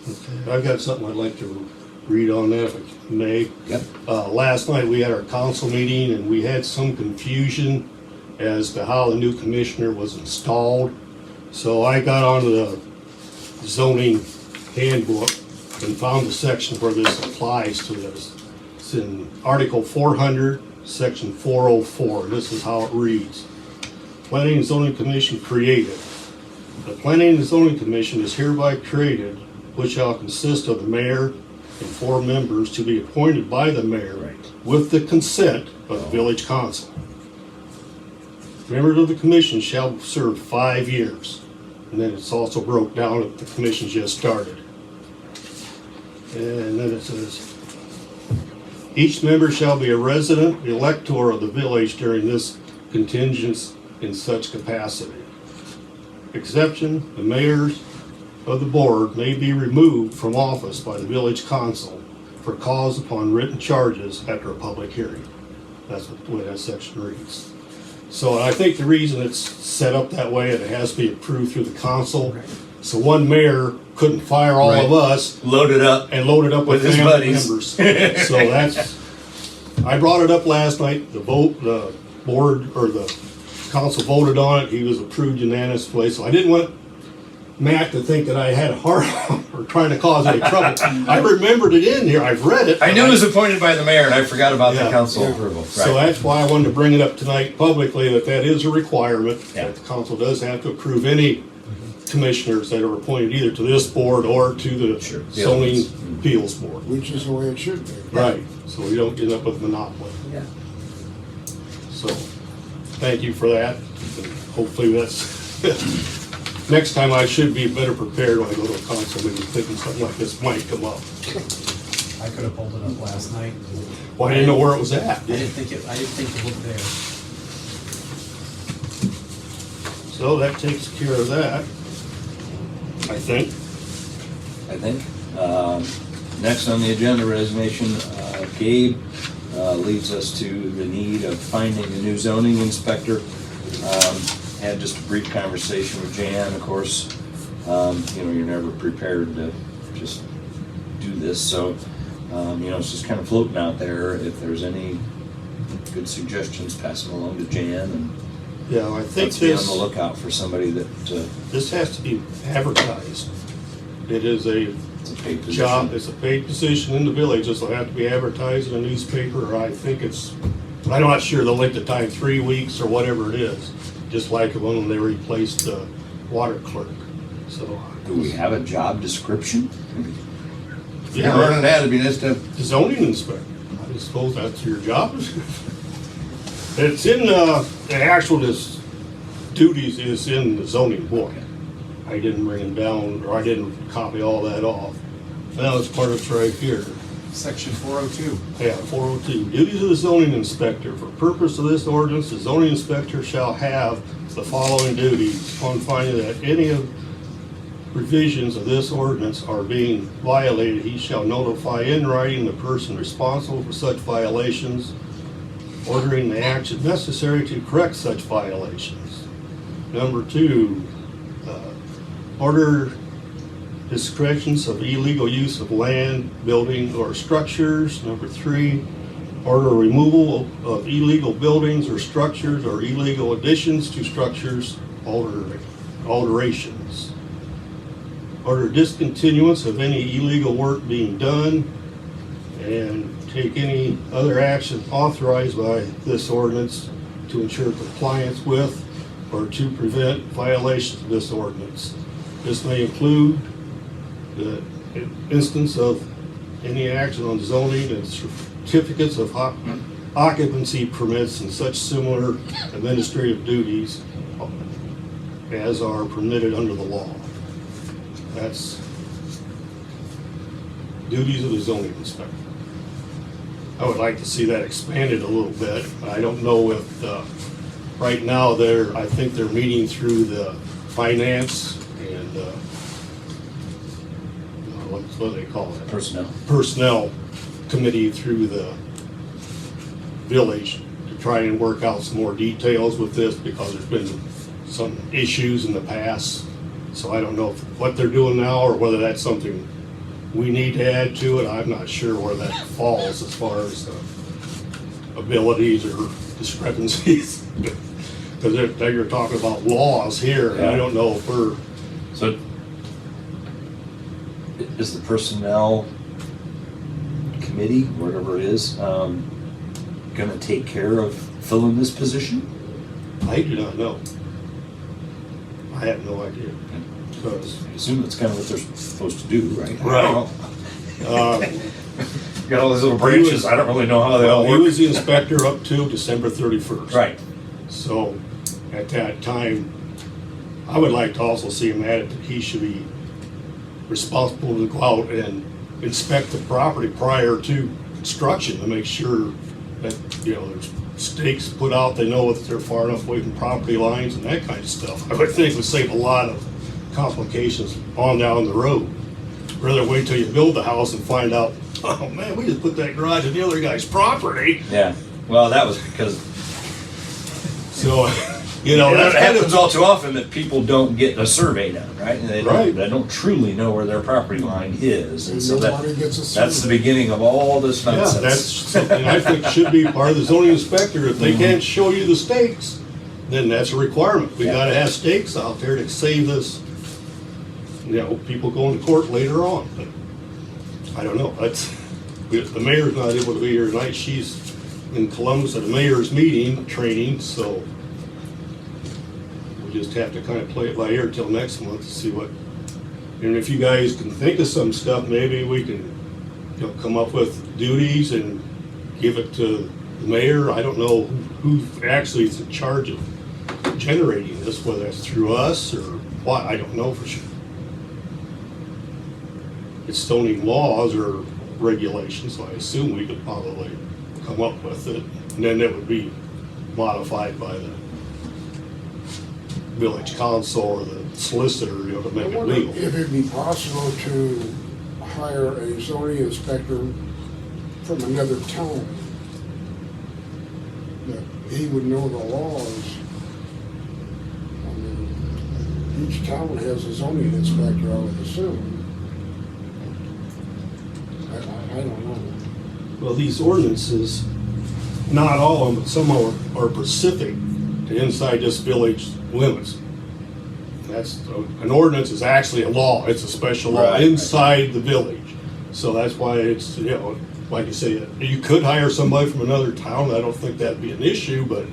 Okay, I've got something I'd like to read on that, if I may.
Yep.
Last night, we had our council meeting, and we had some confusion as to how the new commissioner was installed. So I got onto the zoning handbook and found the section where this applies to this. It's in Article 400, Section 404. This is how it reads. Planning and Zoning Commission created. The Planning and Zoning Commission is hereby created, which shall consist of the mayor and 4 members to be appointed by the mayor with the consent of the village council. Members of the commission shall serve 5 years. And then it's also broke down that the commission just started. And then it says, each member shall be a resident elector of the village during this contingent in such capacity. Exception, the mayors of the board may be removed from office by the village council for cause upon written charges after a public hearing. That's what the way that section reads. So I think the reason it's set up that way, it has to be approved through the council. So one mayor couldn't fire all of us
Load it up.
and load it up with
With his
family
buddies.
members. So that's, I brought it up last night, the board, or the council voted on it, he was approved unanimously, so I didn't want Matt to think that I had a heart or trying to cause any trouble. I remembered it in here, I've read it.
I knew it was appointed by the mayor, and I forgot about the
Yeah.
council
Yeah.
approval.
So
Right.
that's why I wanted to bring it up tonight publicly, that is a requirement,
Yeah.
that the council does have to approve any commissioners that are appointed either to this board or to the
Sure.
zoning appeals board.
Which is the way it should be.
Right, so we don't end up with monopoly.
Yeah.
So, thank you for that. And hopefully that's, next time I should be better prepared when I go to a council meeting, thinking something like this might come up.
I could have pulled it up last night.
Well, I didn't know where it was at.
I didn't think it looked there.
So that takes care of that, I think.
I think. Next on the agenda, resignation, Gabe leads us to the need of finding a new zoning inspector. Had just a brief conversation with Jan, of course. You're never prepared to just do this, so it's just kind of floating out there. If there's any good suggestions, pass them along to Jan, and
Yeah, I think
let's be on
this,
the lookout for somebody that
this has to be advertised. It is a
it's a paid position.
job, it's a paid position in the village, this will have to be advertised in a newspaper, or I think it's, I'm not sure the length of time, 3 weeks or whatever it is, just like when they replaced the water clerk, so.
Do we have a job description?
Yeah,
Running that, it'd be nice to have
zoning inspector, I suppose that's your job. It's in, the actual duties is in the zoning book. I didn't bring them down, or I didn't copy all that off. Now it's part of it's right here.
Section 402.
Yeah, 402. Duties of the zoning inspector. For purpose of this ordinance, the zoning inspector shall have the following duties. Upon finding that any of provisions of this ordinance are being violated, he shall notify in writing the person responsible for such violations. ordering the action necessary to correct such violations. Number 2, order discretions of illegal use of land, building, or structures. Number 3, order removal of illegal buildings or structures or illegal additions to structures, alterations. Order discontinuance of any illegal work being done, and take any other action authorized by this ordinance to ensure compliance with or to prevent violations of this ordinance. This may include the instance of any action on zoning and certificates of occupancy permits and such similar administrative duties as are permitted under the law. That's duties of the zoning inspector. I would like to see that expanded a little bit. I don't know if, right now I think they're meeting through the finance and, what do they call it? Personnel committee through the village to try and work out some more details with this, because there's been some issues in the past. So I don't know what they're doing now or whether that's something we need to add to it. I'm not sure where that falls as far as abilities or discrepancies. Because you're talking about laws here, and I don't know if we're...
So is the personnel committee, whatever it is, gonna take care of filling this position?
I do not know. I have no idea. Because
I assume that's kind of what they're supposed to do, right?
Right.
Got all these little branches, I don't really know how they all
He
work.
was the inspector up to December 31st.
Right.
So at that time, I would like to also see him added that he should be responsible to go out and inspect the property prior to construction to make sure that, there's stakes put out, they know if they're far enough away from property lines and that kind of stuff. I would think would save a lot of complications on down the road. Rather wait till you build the house and find out, oh man, we just put that garage on the other guy's property.
Yeah, well, that was because,
So,
it
that's kind
happens
of,
all too often that people don't get a survey done, right? And
Right.
they don't truly know where their property line is. And
And
so
nobody gets a
that's the
survey.
beginning of all this
yeah,
nonsense.
that's something I think should be part of the zoning inspector. If they can't show you the stakes, then that's a requirement. We
Yeah.
gotta have stakes out there to save this, people going to court later on. But I don't know, the mayor's not able to be here tonight. She's in Columbus at a mayor's meeting, training, so we just have to kind of play it by ear till next month to see what, and if you guys can think of some stuff, maybe we can, come up with duties and give it to the mayor. I don't know who actually is in charge of generating this, whether it's through us or what, I don't know for sure. It's zoning laws or regulations, so I assume we could probably come up with it, and then it would be modified by the village council or the solicitor, to
I
make it
wonder
legal.
if it'd be possible to hire a zoning inspector from another town. That he would know the laws. I mean, each town has a zoning inspector, I would assume. I don't know.
Well, these ordinances, not all of them, but some are specific to inside this village limits. That's, an ordinance is actually a law, it's a special law
Right.
inside the village. So that's why it's, like you say, you could hire somebody from another town, I don't think that'd be an issue, but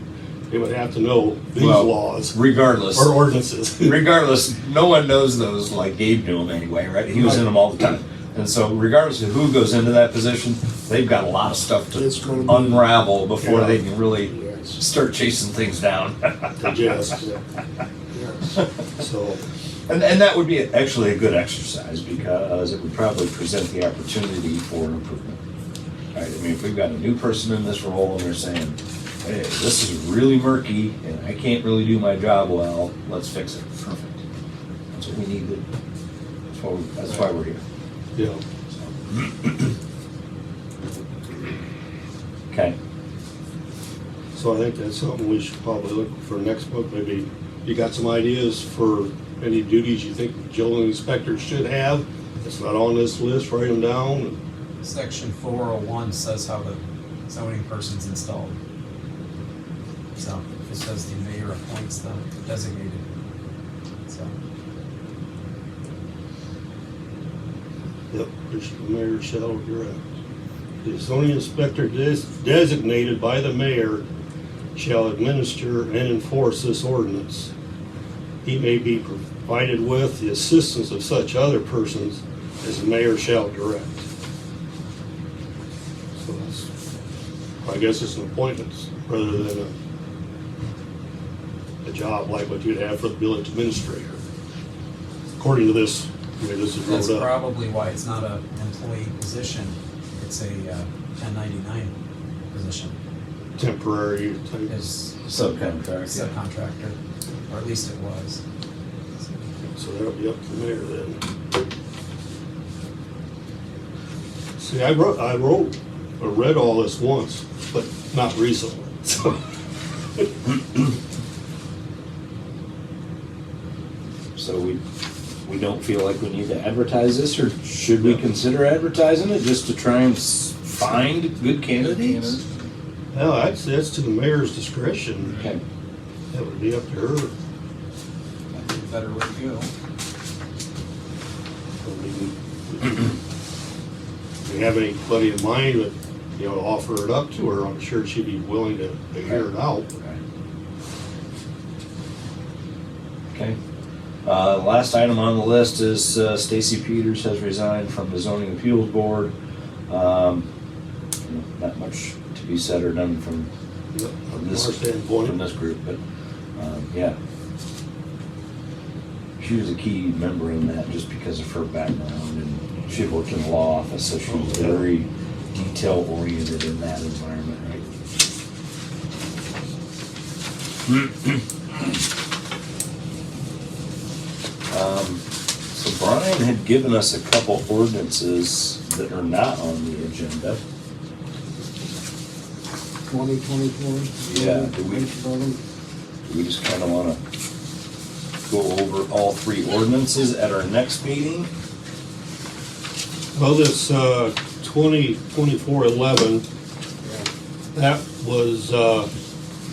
they would have to know these
Well,
laws
regardless,
or ordinances.
regardless, no one knows those like Gabe knew them anyway, right? He was in them all the time. And so regardless of who goes into that position, they've got a lot of stuff
It's
to
gonna be-
unravel before
Yeah.
they can really
Yes.
start chasing things down.
Yes.
Yes.
So,
And that would be actually a good exercise, because it would probably present the opportunity for an improvement. Right? I mean, if we've got a new person in this role and they're saying, hey, this is really murky and I can't really do my job well, let's fix it. Perfect. That's what we need to, that's why we're here.
yeah.
Okay.
So I think that's something we should probably look for next month. Maybe you got some ideas for any duties you think the building inspector should have? It's not on this list, write them down.
Section 401 says how the zoning person's installed. So it says the mayor appoints the designated. So
Yep, which the mayor shall direct. The zoning inspector designated by the mayor shall administer and enforce this ordinance. He may be provided with the assistance of such other persons as the mayor shall direct. So that's, I guess it's an appointment rather than a job like what you'd have for the village administrator. According to this, the way this is
that's
wrote up.
probably why it's not an employee position. It's a 1099 position.
Temporary type.
Is
Subcontract.
subcontractor, or at least it was.
So that'll be up to the mayor then. See, I read all this once, but not recently, so.
So we don't feel like we need to advertise this, or should we consider advertising it just to try and find good candidates?
No, that's to the mayor's discretion.
Okay.
That would be up to her.
That'd be a better way to go.
I mean, if you have anybody in mind that, you know, offer it up to her, I'm sure she'd be willing to hear it out.
Okay. Last item on the list is Stacy Peters has resigned from the zoning appeals board. Not much to be said or done from
From
this
our standpoint.
from this group, but yeah, she was a key member in that just because of her background, and she had worked in the law office, so she was very detail oriented in that environment, right? So Brian had given us a couple ordinances that are not on the agenda.
2020.
Yeah, do we just kind of want to go over all three ordinances at our next meeting?
Well, this 2024-11, that was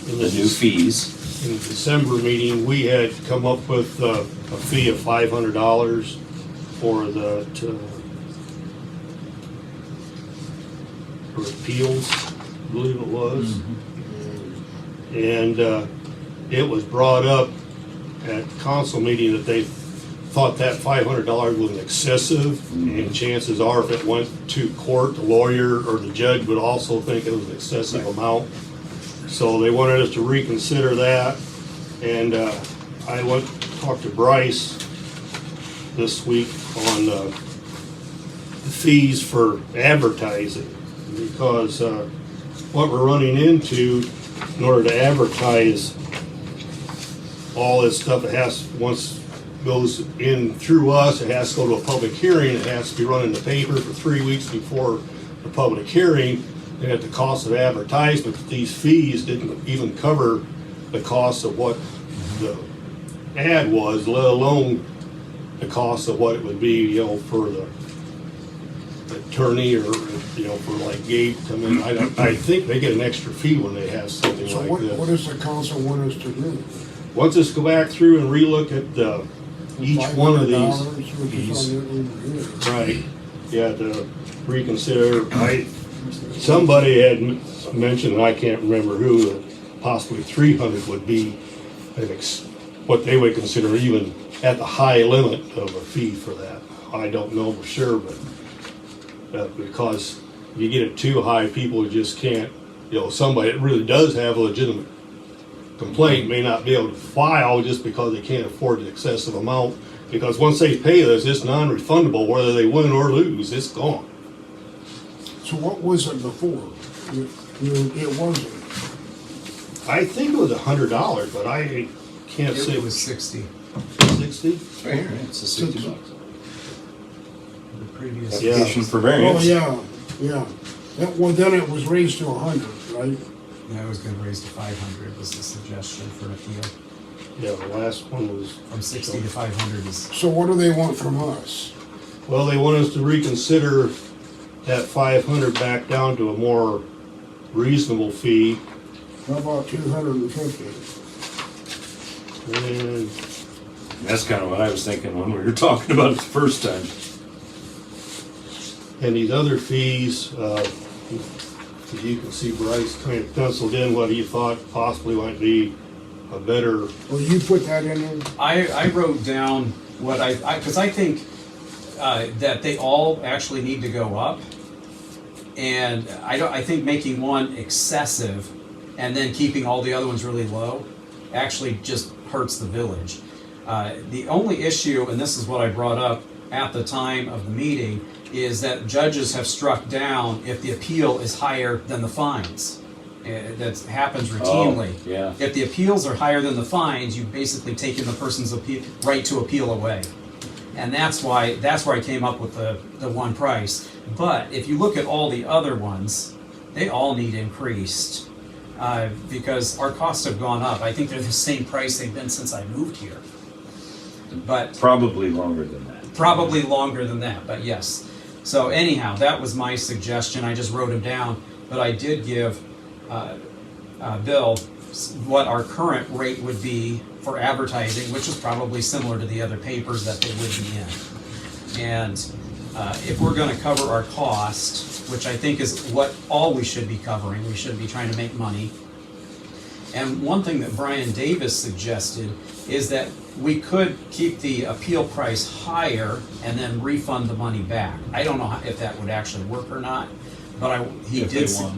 in
The new fees.
in the December meeting, we had come up with a fee of $500 for the for appeals, I believe it was. And it was brought up at council meeting that they thought that $500 was excessive, and chances are if it went to court, the lawyer or the judge would also think it was an excessive amount. So they wanted us to reconsider that, and I went to talk to Bryce this week on the fees for advertising, because what we're running into in order to advertise all this stuff, it has, once goes in through us, it has to go to a public hearing, it has to be run in the paper for 3 weeks before the public hearing. And at the cost of advertisement, these fees didn't even cover the cost of what the ad was, let alone the cost of what it would be, you know, for the attorney, or, you know, for like Gabe to come in. I think they get an extra fee when they have something
So
like
what
this.
does the council want us to do?
Once this go back through and relook at each one of these.
$500, which is on the-
Right, yeah, to reconsider. Somebody had mentioned, and I can't remember who, that possibly 300 would be what they would consider even at the high limit of a fee for that. I don't know for sure, but because if you get it too high, people just can't, you know, somebody that really does have a legitimate complaint may not be able to file just because they can't afford the excessive amount. Because once they pay this, it's non-refundable, whether they win or lose, it's gone.
So what was it before? It wasn't.
I think it was $100, but I can't say.
It was 60.
60?
Right here, it's a $60.
The previous.
Yeah.
Application for
Oh,
variance.
yeah. Well, then it was raised to 100, right?
Yeah, I was gonna raise to 500 was the suggestion for an appeal.
Yeah, the last one was.
From 60 to 500 is,
So what do they want from us?
Well, they want us to reconsider that 500 back down to a more reasonable fee.
How about 250?
And
That's kind of what I was thinking when we were talking about it the first time.
And these other fees, as you can see Bryce kind of penciled in what he thought possibly might be a better,
Well, you put that in there?
I wrote down what because I think that they all actually need to go up. And I think making one excessive and then keeping all the other ones really low actually just hurts the village. The only issue, and this is what I brought up at the time of the meeting, is that judges have struck down if the appeal is higher than the fines. That happens routinely.
Oh, yeah.
If the appeals are higher than the fines, you've basically taken the person's right to appeal away. And that's why I came up with the one price. But if you look at all the other ones, they all need increased because our costs have gone up. I think they're the same price they've been since I moved here. But
Probably longer than that.
probably longer than that, but yes. So anyhow, that was my suggestion. I just wrote them down, but I did give Bill what our current rate would be for advertising, which is probably similar to the other papers that they would be in. And if we're going to cover our cost, which I think is what all we should be covering, we should be trying to make money. And one thing that Brian Davis suggested is that we could keep the appeal price higher and then refund the money back. I don't know if that would actually work or not, but he
If
did.
they won.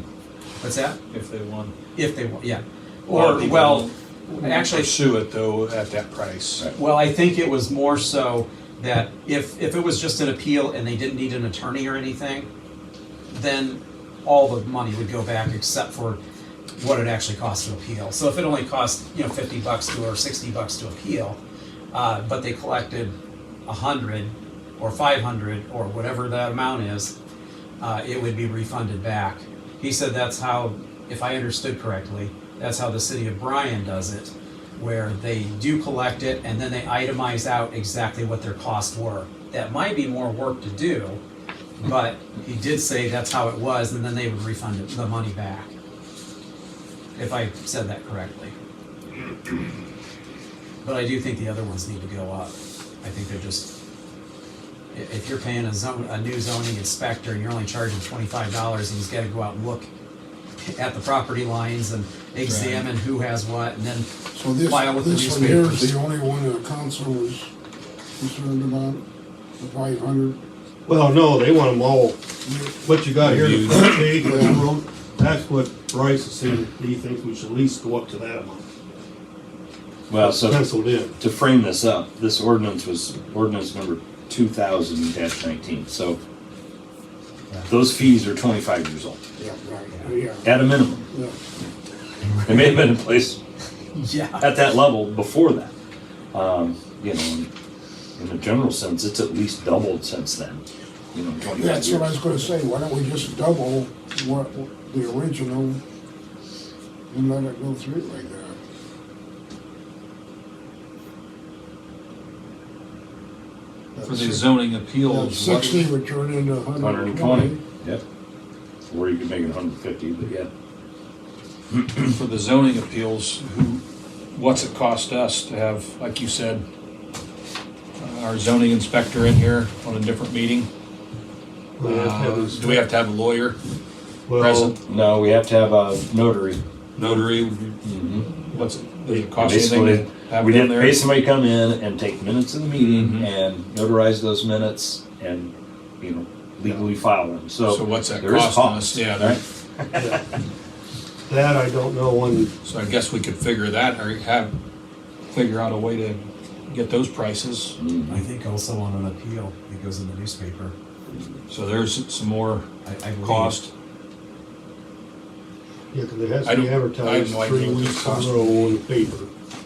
What's that?
If they won.
If they want, yeah.
Well,
Or,
they
well,
won't
actually,
Pursue it though at that price.
Right.
well, I think it was more so that if it was just an appeal and they didn't need an attorney or anything, then all the money would go back except for what it actually costs to appeal. So if it only cost, $50 to or $60 to appeal, but they collected 100 or 500 or whatever that amount is, it would be refunded back. He said that's how, if I understood correctly, that's how the city of Bryan does it, where they do collect it and then they itemize out exactly what their costs were. That might be more work to do, but he did say that's how it was, and then they would refund the money back. If I said that correctly. But I do think the other ones need to go up. I think they're just, if you're paying a new zoning inspector and you're only charging $25 and he's got to go out and look at the property lines and examine who has what and then
So this
file with the
one here is
newspapers.
the only one that the council is concerned about, the 500.
well, no, they want them all. What you got here, the front page, what you wrote, that's what Bryce is saying, he thinks we should at least go up to that amount.
Well, so
Penciled in.
to frame this up, this ordinance was ordinance number 2000-19. So those fees are 25 years old,
Yeah, right, yeah.
at a minimum.
Yeah.
They may have been in place
Yeah.
at that level before that. In a general sense, it's at least doubled since then. 25
That's
years.
what I was gonna say, why don't we just double what the original and let it go through like that?
For the zoning appeals,
60 would turn into
120. Yep. Or you could make it 150, but yeah.
for the zoning appeals, what's it cost us to have, like you said, our zoning inspector in here on a different meeting?
We have to have this-
Do we have to have a lawyer
Well,
present?
No, we have to have a notary.
Notary? What's it, does it cost anything
Basically,
to have
we
them
didn't
there?
pay somebody to come in and take minutes of the meeting
Mhm.
and notarize those minutes and, legally file them.
So what's that
there is
costing
cost,
us? Yeah,
right?
that I don't know when,
So I guess we could figure that, or figure out a way to get those prices.
I think also on an appeal, it goes in the newspaper.
So there's some more
I believe.
cost.
yeah, because it has
I
to be
don't- I have
advertised
no idea
3
what this
weeks in a
costs.
row in the paper.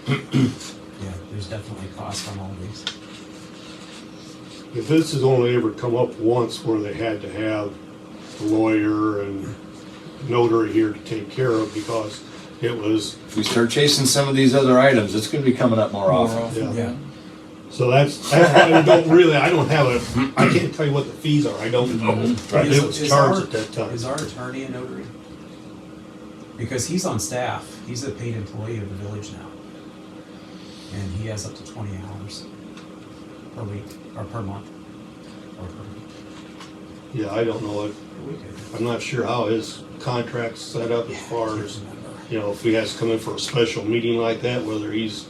Yeah, there's definitely cost on all these.
If this has only ever come up once where they had to have a lawyer and notary here to take care of because it was,
If we start chasing some of these other items, it's gonna be coming up more
More
often.
often,
Yeah.
yeah.
so that's why I don't have I can't tell you what the fees are, I don't know. But it was charged at that time.
Is our attorney a notary? Because he's on staff, he's a paid employee of the village now. And he has up to 20 hours per week, or per month, or per week.
Yeah, I don't know,
Per week, I think.
I'm not sure how his contract's set up as far as, you know, if he has to come in for a special meeting like that, whether he's,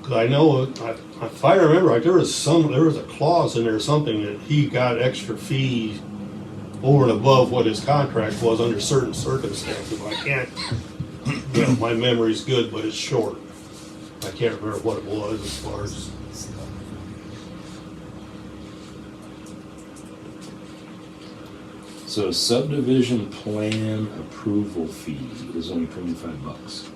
cause I know, if I remember, like, there was a clause in there, something that he got extra fees over and above what his contract was under certain circumstances. I can't, you know, my memory's good, but it's short. I can't remember what it was as far as,
So a subdivision plan approval fee is only $25.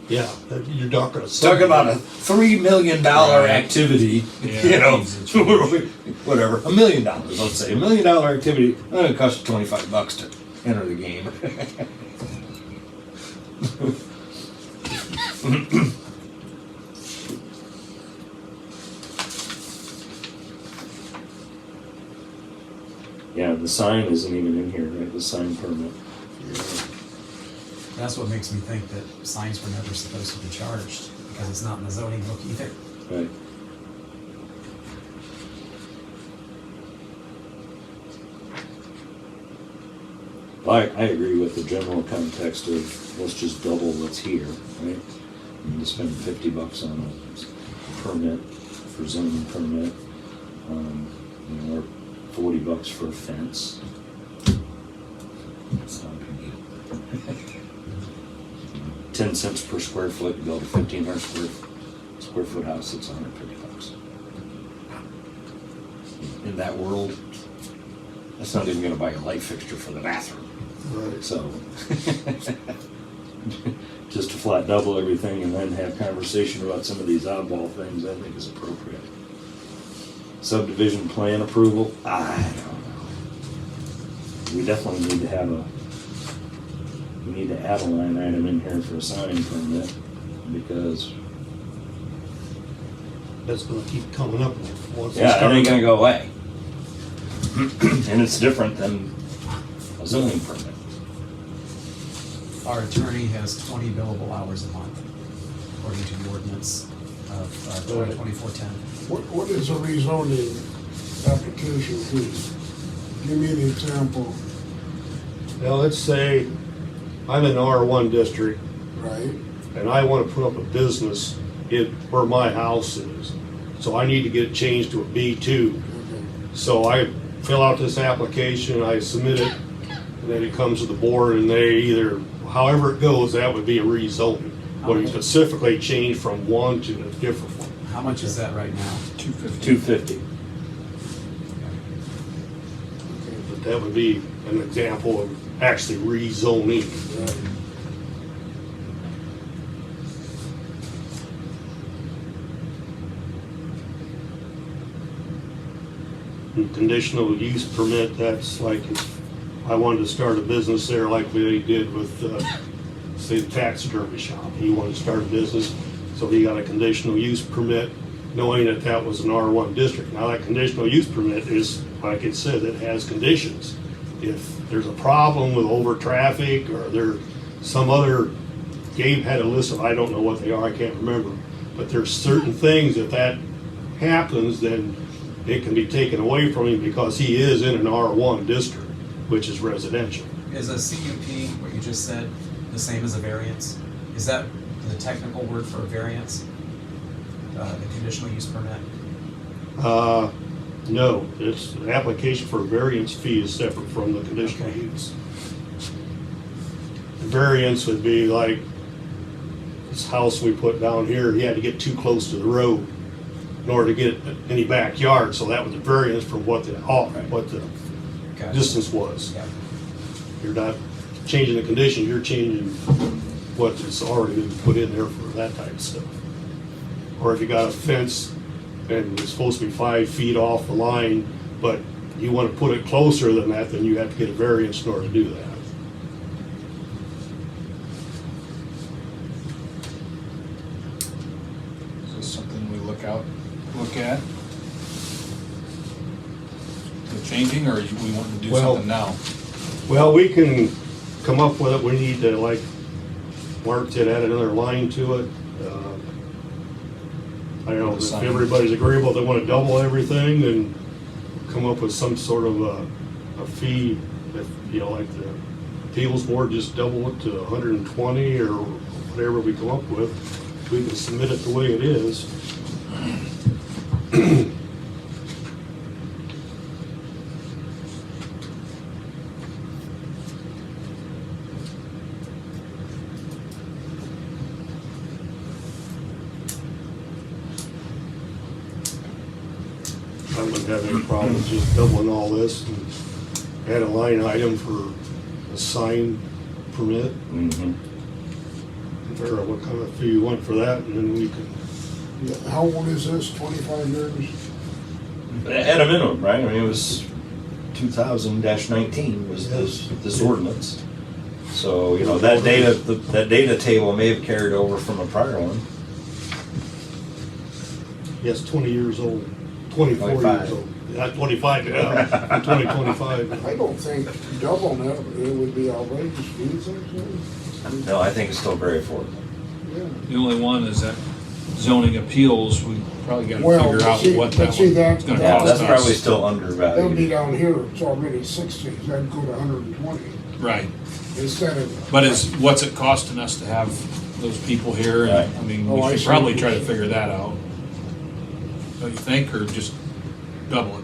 yeah, you're talking a.
Talk about a $3 million
Right.
activity,
Yeah,
you know,
easy change.
whatever, $1 million, let's say, $1 million activity, it's gonna cost you $25 to enter the game. Yeah, the sign isn't even in here, right, the sign permit.
That's what makes me think that signs were never supposed to be charged, because it's not in the zoning book either.
Right. I agree with the general context of let's just double what's here, right? And to spend $50 on a permit for zoning permit, you know, or $40 for a fence. It's not a big deal. 10 cents per square foot, you build a 1,500 square foot house, it's $150. In that world, that's not even gonna buy a light fixture for the bathroom.
Right.
So, just to flat double everything and then have conversation about some of these oddball things, I think is appropriate. Subdivision plan approval, I don't know. We definitely need to have we need to add a line item in here for a signing permit, because,
That's gonna keep coming up once.
yeah, that ain't gonna go away. And it's different than a zoning permit.
Our attorney has 20 billable hours a month, according to the ordinance of 2024-10.
What is a rezoning application fee? Give me an example,
Now, let's say I'm in R1 district
right?
and I want to put up a business where my house is. So I need to get it changed to a B2.
Okay.
So I fill out this application, I submit it, and then it comes to the board and they either, however it goes, that would be a rezoning. But you specifically change from one to a different one.
How much is that right now?
$250.
But that would be an example of actually rezoning.
Right.
And conditional use permit, that's like if I wanted to start a business there like they did with, say, the taxidermy shop. He wanted to start a business, so he got a conditional use permit, knowing that that was an R1 district. Now, that conditional use permit is, like it said, it has conditions. If there's a problem with over traffic or there's some other, Gabe had a list of, I don't know what they are, I can't remember, but there's certain things, if that happens, then it can be taken away from him because he is in an R1 district, which is residential.
Is a CUP, what you just said, the same as a variance? Is that the technical word for a variance? The conditional use permit?
No, it's, the application for a variance fee is separate from the conditional
Okay.
use. The variance would be like this house we put down here, he had to get too close to the road in order to get any backyard, so that was a variance from what the
Gotcha.
distance was.
Yeah.
You're not changing the condition, you're changing what is already been put in there for that type of stuff. Or if you got a fence and it's supposed to be 5 feet off the line, but you want to put it closer than that, then you have to get a variance in order to do that.
Is this something we look at? The changing, or we want to do
Well-
something now?
Well, we can come up with it, we need to, like Mark did, add another line to it. I don't know, if
Sign.
everybody's agreeable, they want to double everything, then come up with some sort of a fee, if, you know, like the appeals board, just double it to 120 or whatever we come up with. We can submit it the way it is. I wouldn't have any problems just doubling all this and add a line item for a sign permit,
Mhm.
or what kind of fee you want for that, and then we can,
Yeah, how old is this, 25 years?
At a minimum, right? I mean, it was 2000-19 was this ordinance. So, you know, that data table may have carried over from a prior one.
yes, 20 years old, 24
25.
years old. Not 25, yeah, 25.
I don't think doubling it, it would be outrageous, do you think so?
No, I think it's still very affordable.
Yeah.
The only one is that zoning appeals, we probably gotta
Well,
figure out
see-
what
but
that
see,
one's
that-
gonna
Yeah,
cost
that's probably
us.
still
That would be
undervalued.
down here, it's already 60, that'd go to 120
Right,
instead of.
but what's it costing us to have those people here?
Right.
I mean,
Oh, I
we should
see.
probably try to figure that out. Don't you think, or just double it?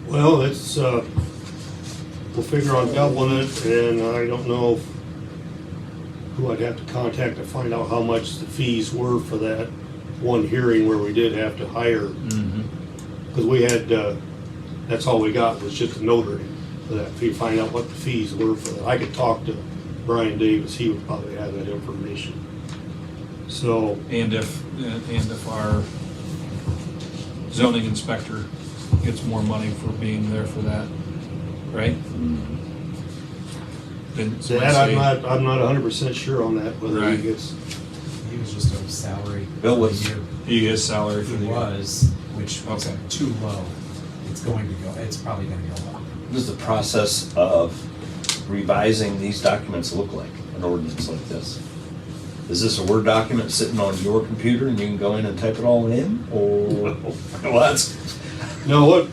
Well, it's, we'll figure on doubling it, and I don't know who I'd have to contact to find out how much the fees were for that one hearing where we did have to hire, because we had, that's all we got was just a notary for that fee, find out what the fees were for that. I could talk to Brian Davis, he would probably have that information. So,
And if our zoning inspector gets more money for being there for that, right? Then
that, I'm not 100% sure on that, whether he
Right.
gets,
He was just a salary.
Bill was-
year.
He is salary for
He
the year.
was, which was
Okay.
too low. It's going to go, it's probably gonna go up.
What does the process of revising these documents look like, an ordinance like this? Is this a Word document sitting on your computer and you can go in and type it all in, or? Well, that's.
no, what,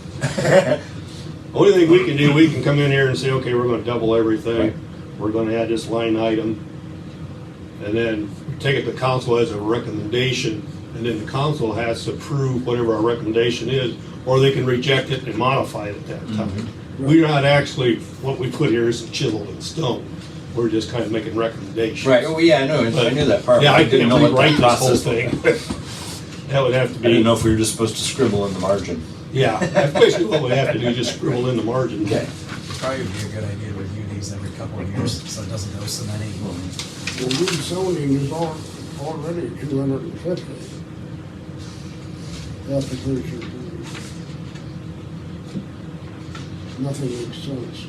only thing we can do, we can come in here and say, okay, we're gonna double everything.
Right.
We're gonna add this line item. And then take it to council as a recommendation, and then the council has to approve whatever our recommendation is, or they can reject it and modify it at that time. We're not actually, what we put here isn't chiseled in stone. We're just kind of making recommendations.
Right, oh, yeah, I know, I knew that part.
Yeah,
but
I
didn't
couldn't
know what that
rewrite this whole
process
thing.
was.
That would have to
I didn't
be,
know if we were just supposed to scribble in the margin.
yeah, that's basically what we have to do, just scribble in the margin.
Okay.
Probably would be a good idea to review these every couple of years, so it doesn't go so many.
Well, rezoning is already 250 applications. Nothing makes sense.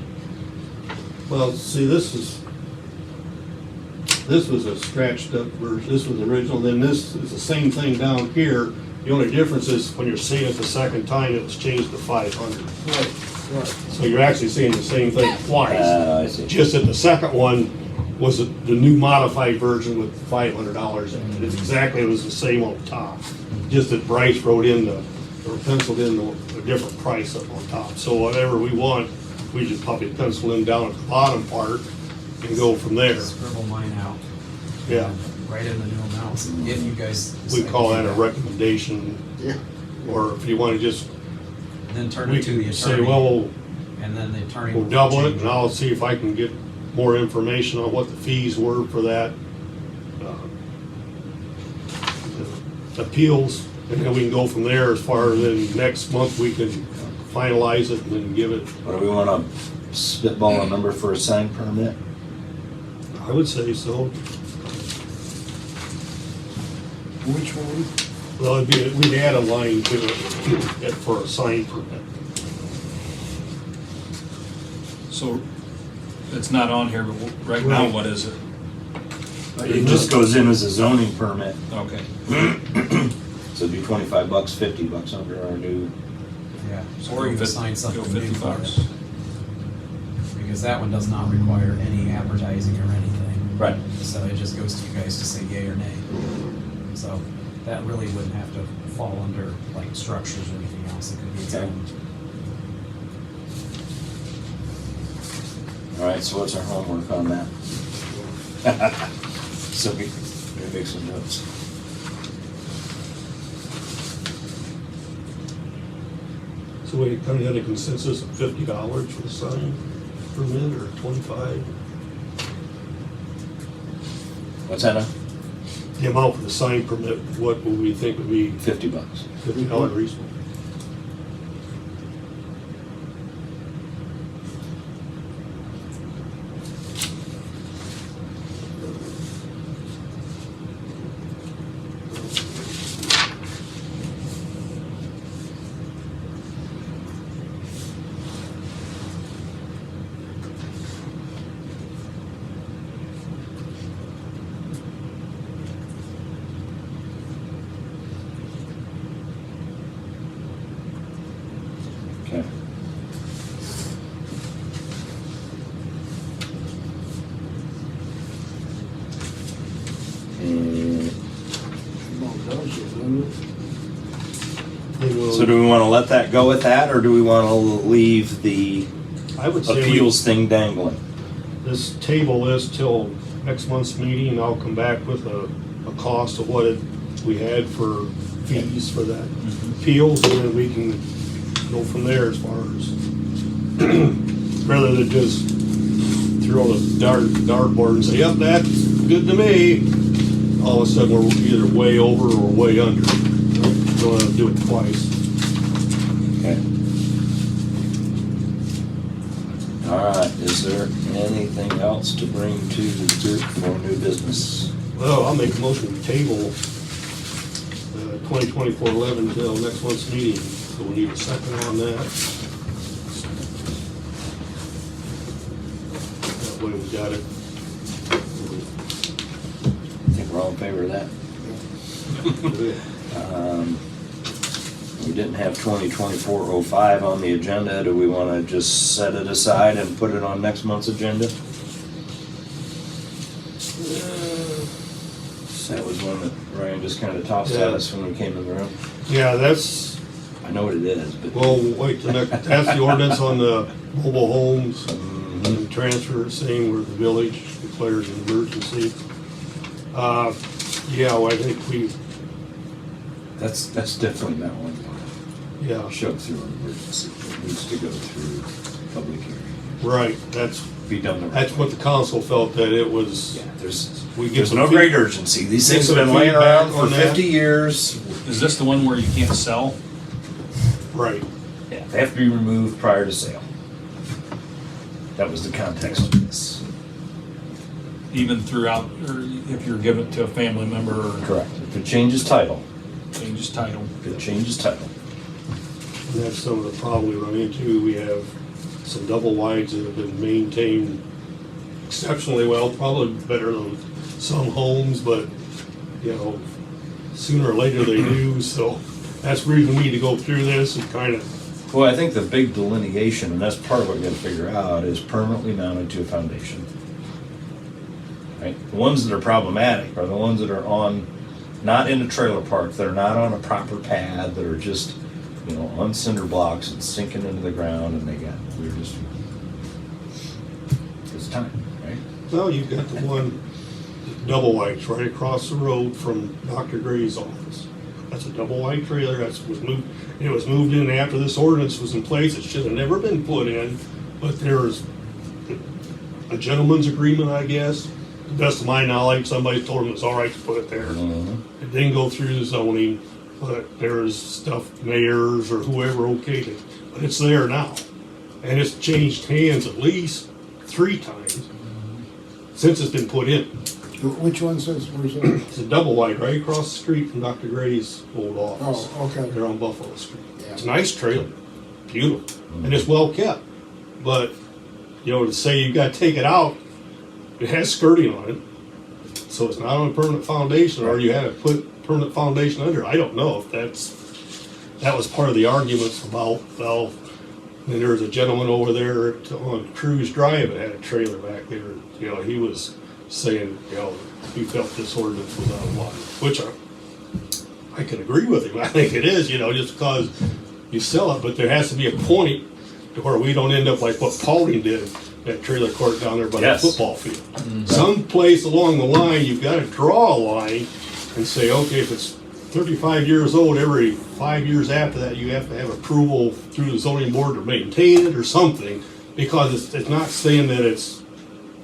Well, see, this was a scratched up version, this was original, then this is the same thing down here. The only difference is when you're seeing it the second time, it was changed to 500.
Right.
So you're actually seeing the same thing twice.
I see.
Just that the second one was the new modified version with $500 in it. It's exactly, it was the same on top. Just that Bryce wrote in or penciled in a different price up on top. So whatever we want, we just probably pencil in down at the bottom part and go from there.
Scribble mine out.
Yeah.
Write in the new amounts, if you guys.
We
decide
call
to
that
do
a recommendation,
Yeah.
or if you want to just,
Then turn
we
it to the
can say,
attorney,
well,
and then the attorney.
we'll
will
double it,
change
and I'll see if I can get more information on what the fees were for that. The appeals, and then we can go from there as far as then next month we can finalize it and then give it,
What do we wanna spitball a number for a sign permit?
I would say so.
Which one?
Well, we'd add a line to it for a sign permit.
So it's not on here, but right now, what is it?
It just goes in as a zoning permit.
Okay.
So it'd be $25, $50 under our new.
Yeah,
So
or you
go
can sign
go
something new for
$50.
it. Because that one does not require any advertising or anything.
Right.
So it just goes to you guys to say yay or nay. So that really wouldn't have to fall under like structures or anything else. It could be its
Okay.
own.
All right, so what's our homework on that? So we make some notes.
So we kind of had a consensus of $50 for the sign permit, or 25?
What's that now?
The amount for the sign permit, what would we think would be
$50.
$50 reasonable?
Okay. And
About does it, doesn't it?
They will-
so do we want to let that go with that, or do we want to leave the
I would say
appeals thing dangling?
this table this till next month's meeting, and I'll come back with a cost of what we had for fees for that appeals, and then we can go from there as far as, rather than just throw the dartboard and say, yep, that's good to me. All of a sudden, we're either way over or way under. Don't want to do it twice.
Okay. All right, is there anything else to bring to the group for new business?
Well, I'll make a motion to table 2024-11 until next month's meeting. So we need a second on that. That way we got it.
I think we're all in favor of that. We didn't have 2024-05 on the agenda. Do we want to just set it aside and put it on next month's agenda? That was one that Ryan just kind of tossed at us when we came in the room.
Yeah, that's,
I know what it is, but.
well, wait till next, that's the ordinance on the mobile homes
Mhm.
and transfer, saying where the village declares an emergency. Yeah, well, I think
That's definitely that one.
yeah,
Show through an emergency. It needs to go through public hearing.
right, that's
Be done the right
That's what the council felt, that it was,
Yeah, there's
we get
there's
some
no
feed-
great urgency. These things have
Get
been
some
laying around
feedback
for
on that.
50 years.
Is this the one where you can't sell?
right.
Yeah, they have to be removed prior to sale. That was the context of this.
Even throughout, or if you're giving it to a family member or
Correct. If it changes title,
changes title?
if it changes title.
And that's some of the problem we run into. We have some double wides that have been maintained exceptionally well, probably better than some homes, but, you know, sooner or later they do, so that's the reason we need to go through this and kind of,
Well, I think the big delineation, and that's part of what we gotta figure out, is permanently mounted to a foundation. Right? The ones that are problematic are the ones that are on, not in a trailer park, that are not on a proper pad, that are just, you know, on cinder blocks and sinking into the ground, and we're just, it's time, right?
well, you've got the one, double wides right across the road from Dr. Gray's office. That's a double wide trailer, it was moved in after this ordinance was in place. It should have never been put in, but there's a gentleman's agreement, I guess. To the best of my knowledge, somebody told him it's all right to put it there. It didn't go through the zoning, but there's stuff, mayors or whoever okayed it, but it's there now. And it's changed hands at least 3 times since it's been put in.
Which one says, where's that?
It's a double wide right across the street from Dr. Gray's old office.
Oh, okay.
They're on Buffalo Street.
Yeah.
It's a nice trailer, beautiful, and it's well kept. But you know, to say you gotta take it out, it has skirting on it, so it's not on a permanent foundation, or you had to put permanent foundation under. I don't know if that was part of the arguments about, well, and there was a gentleman over there on Cruise Drive that had a trailer back there, you know, he was saying, you know, he felt this ordinance was out of line, which I can agree with him. I think it is, you know, just because you sell it, but there has to be a point to where we don't end up like what Pauline did, that trailer court down there by
Yes.
the football field. Someplace along the line, you've got to draw a line and say, okay, if it's 35 years old, every 5 years after that, you have to have approval through the zoning board to maintain it or something, because it's not saying that it's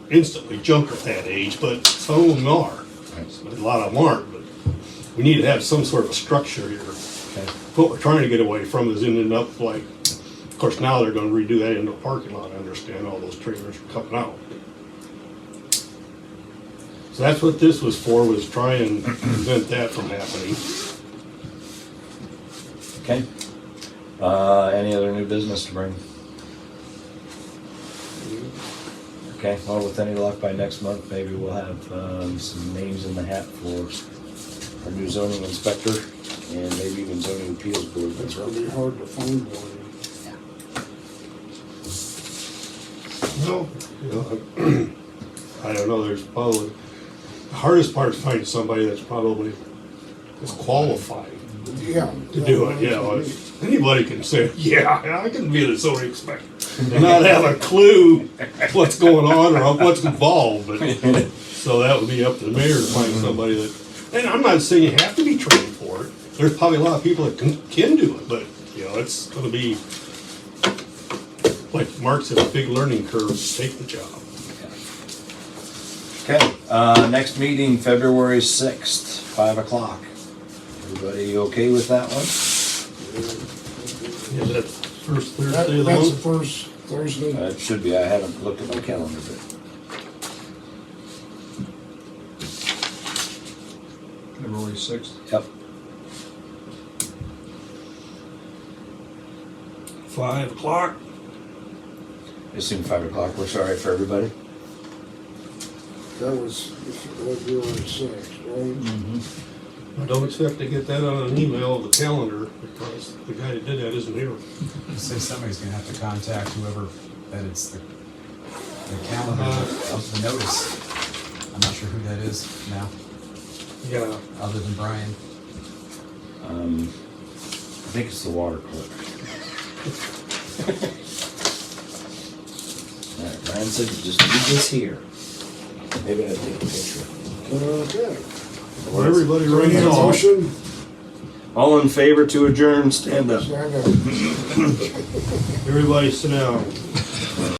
instantly junk at that age, but some of them are. A lot of them aren't, but we need to have some sort of a structure here. What we're trying to get away from is ending up like, of course, now they're gonna redo that into a parking lot. I understand all those trailers are coming out. So that's what this was for, was try and prevent that from happening.
Okay. Any other new business to bring? Okay, well, with any luck, by next month, maybe we'll have some names in the hat for our new zoning inspector and maybe even zoning appeals board.
It's gonna be hard to find one.
No, you know, I don't know, there's probably, the hardest part is finding somebody that's probably is qualified
Yeah.
to do it, you know. Anybody can say, yeah, I can be the zoning inspector, and not have a clue what's going on or what's involved, but, so that would be up to the mayor to find somebody that, and I'm not saying you have to be trained for it, there's probably a lot of people that can do it, but, you know, it's gonna be, like Mark said, a big learning curve to take the job.
Okay, next meeting, February 6th, 5 o'clock. Everybody okay with that one?
Yeah, that's first Thursday of the
That's the
month.
first Thursday.
It should be, I haven't looked at my calendar, but.
February 6th.
Yep.
5 o'clock.
Assume 5 o'clock, we're sorry for everybody.
That was February 6th, right?
I don't expect to get that on an email of the calendar, because the guy that did that isn't here.
So somebody's gonna have to contact whoever edits the calendar of the notice. I'm not sure who that is now,
Yeah.
other than Brian.
I think it's the water clerk. All right, Brian said just leave this here. Maybe I'll take a picture.
Okay.
Well, everybody
Do we
right
need a
now.
motion?
All in favor to adjourn, stand up.
Stand up.
Everybody sit down.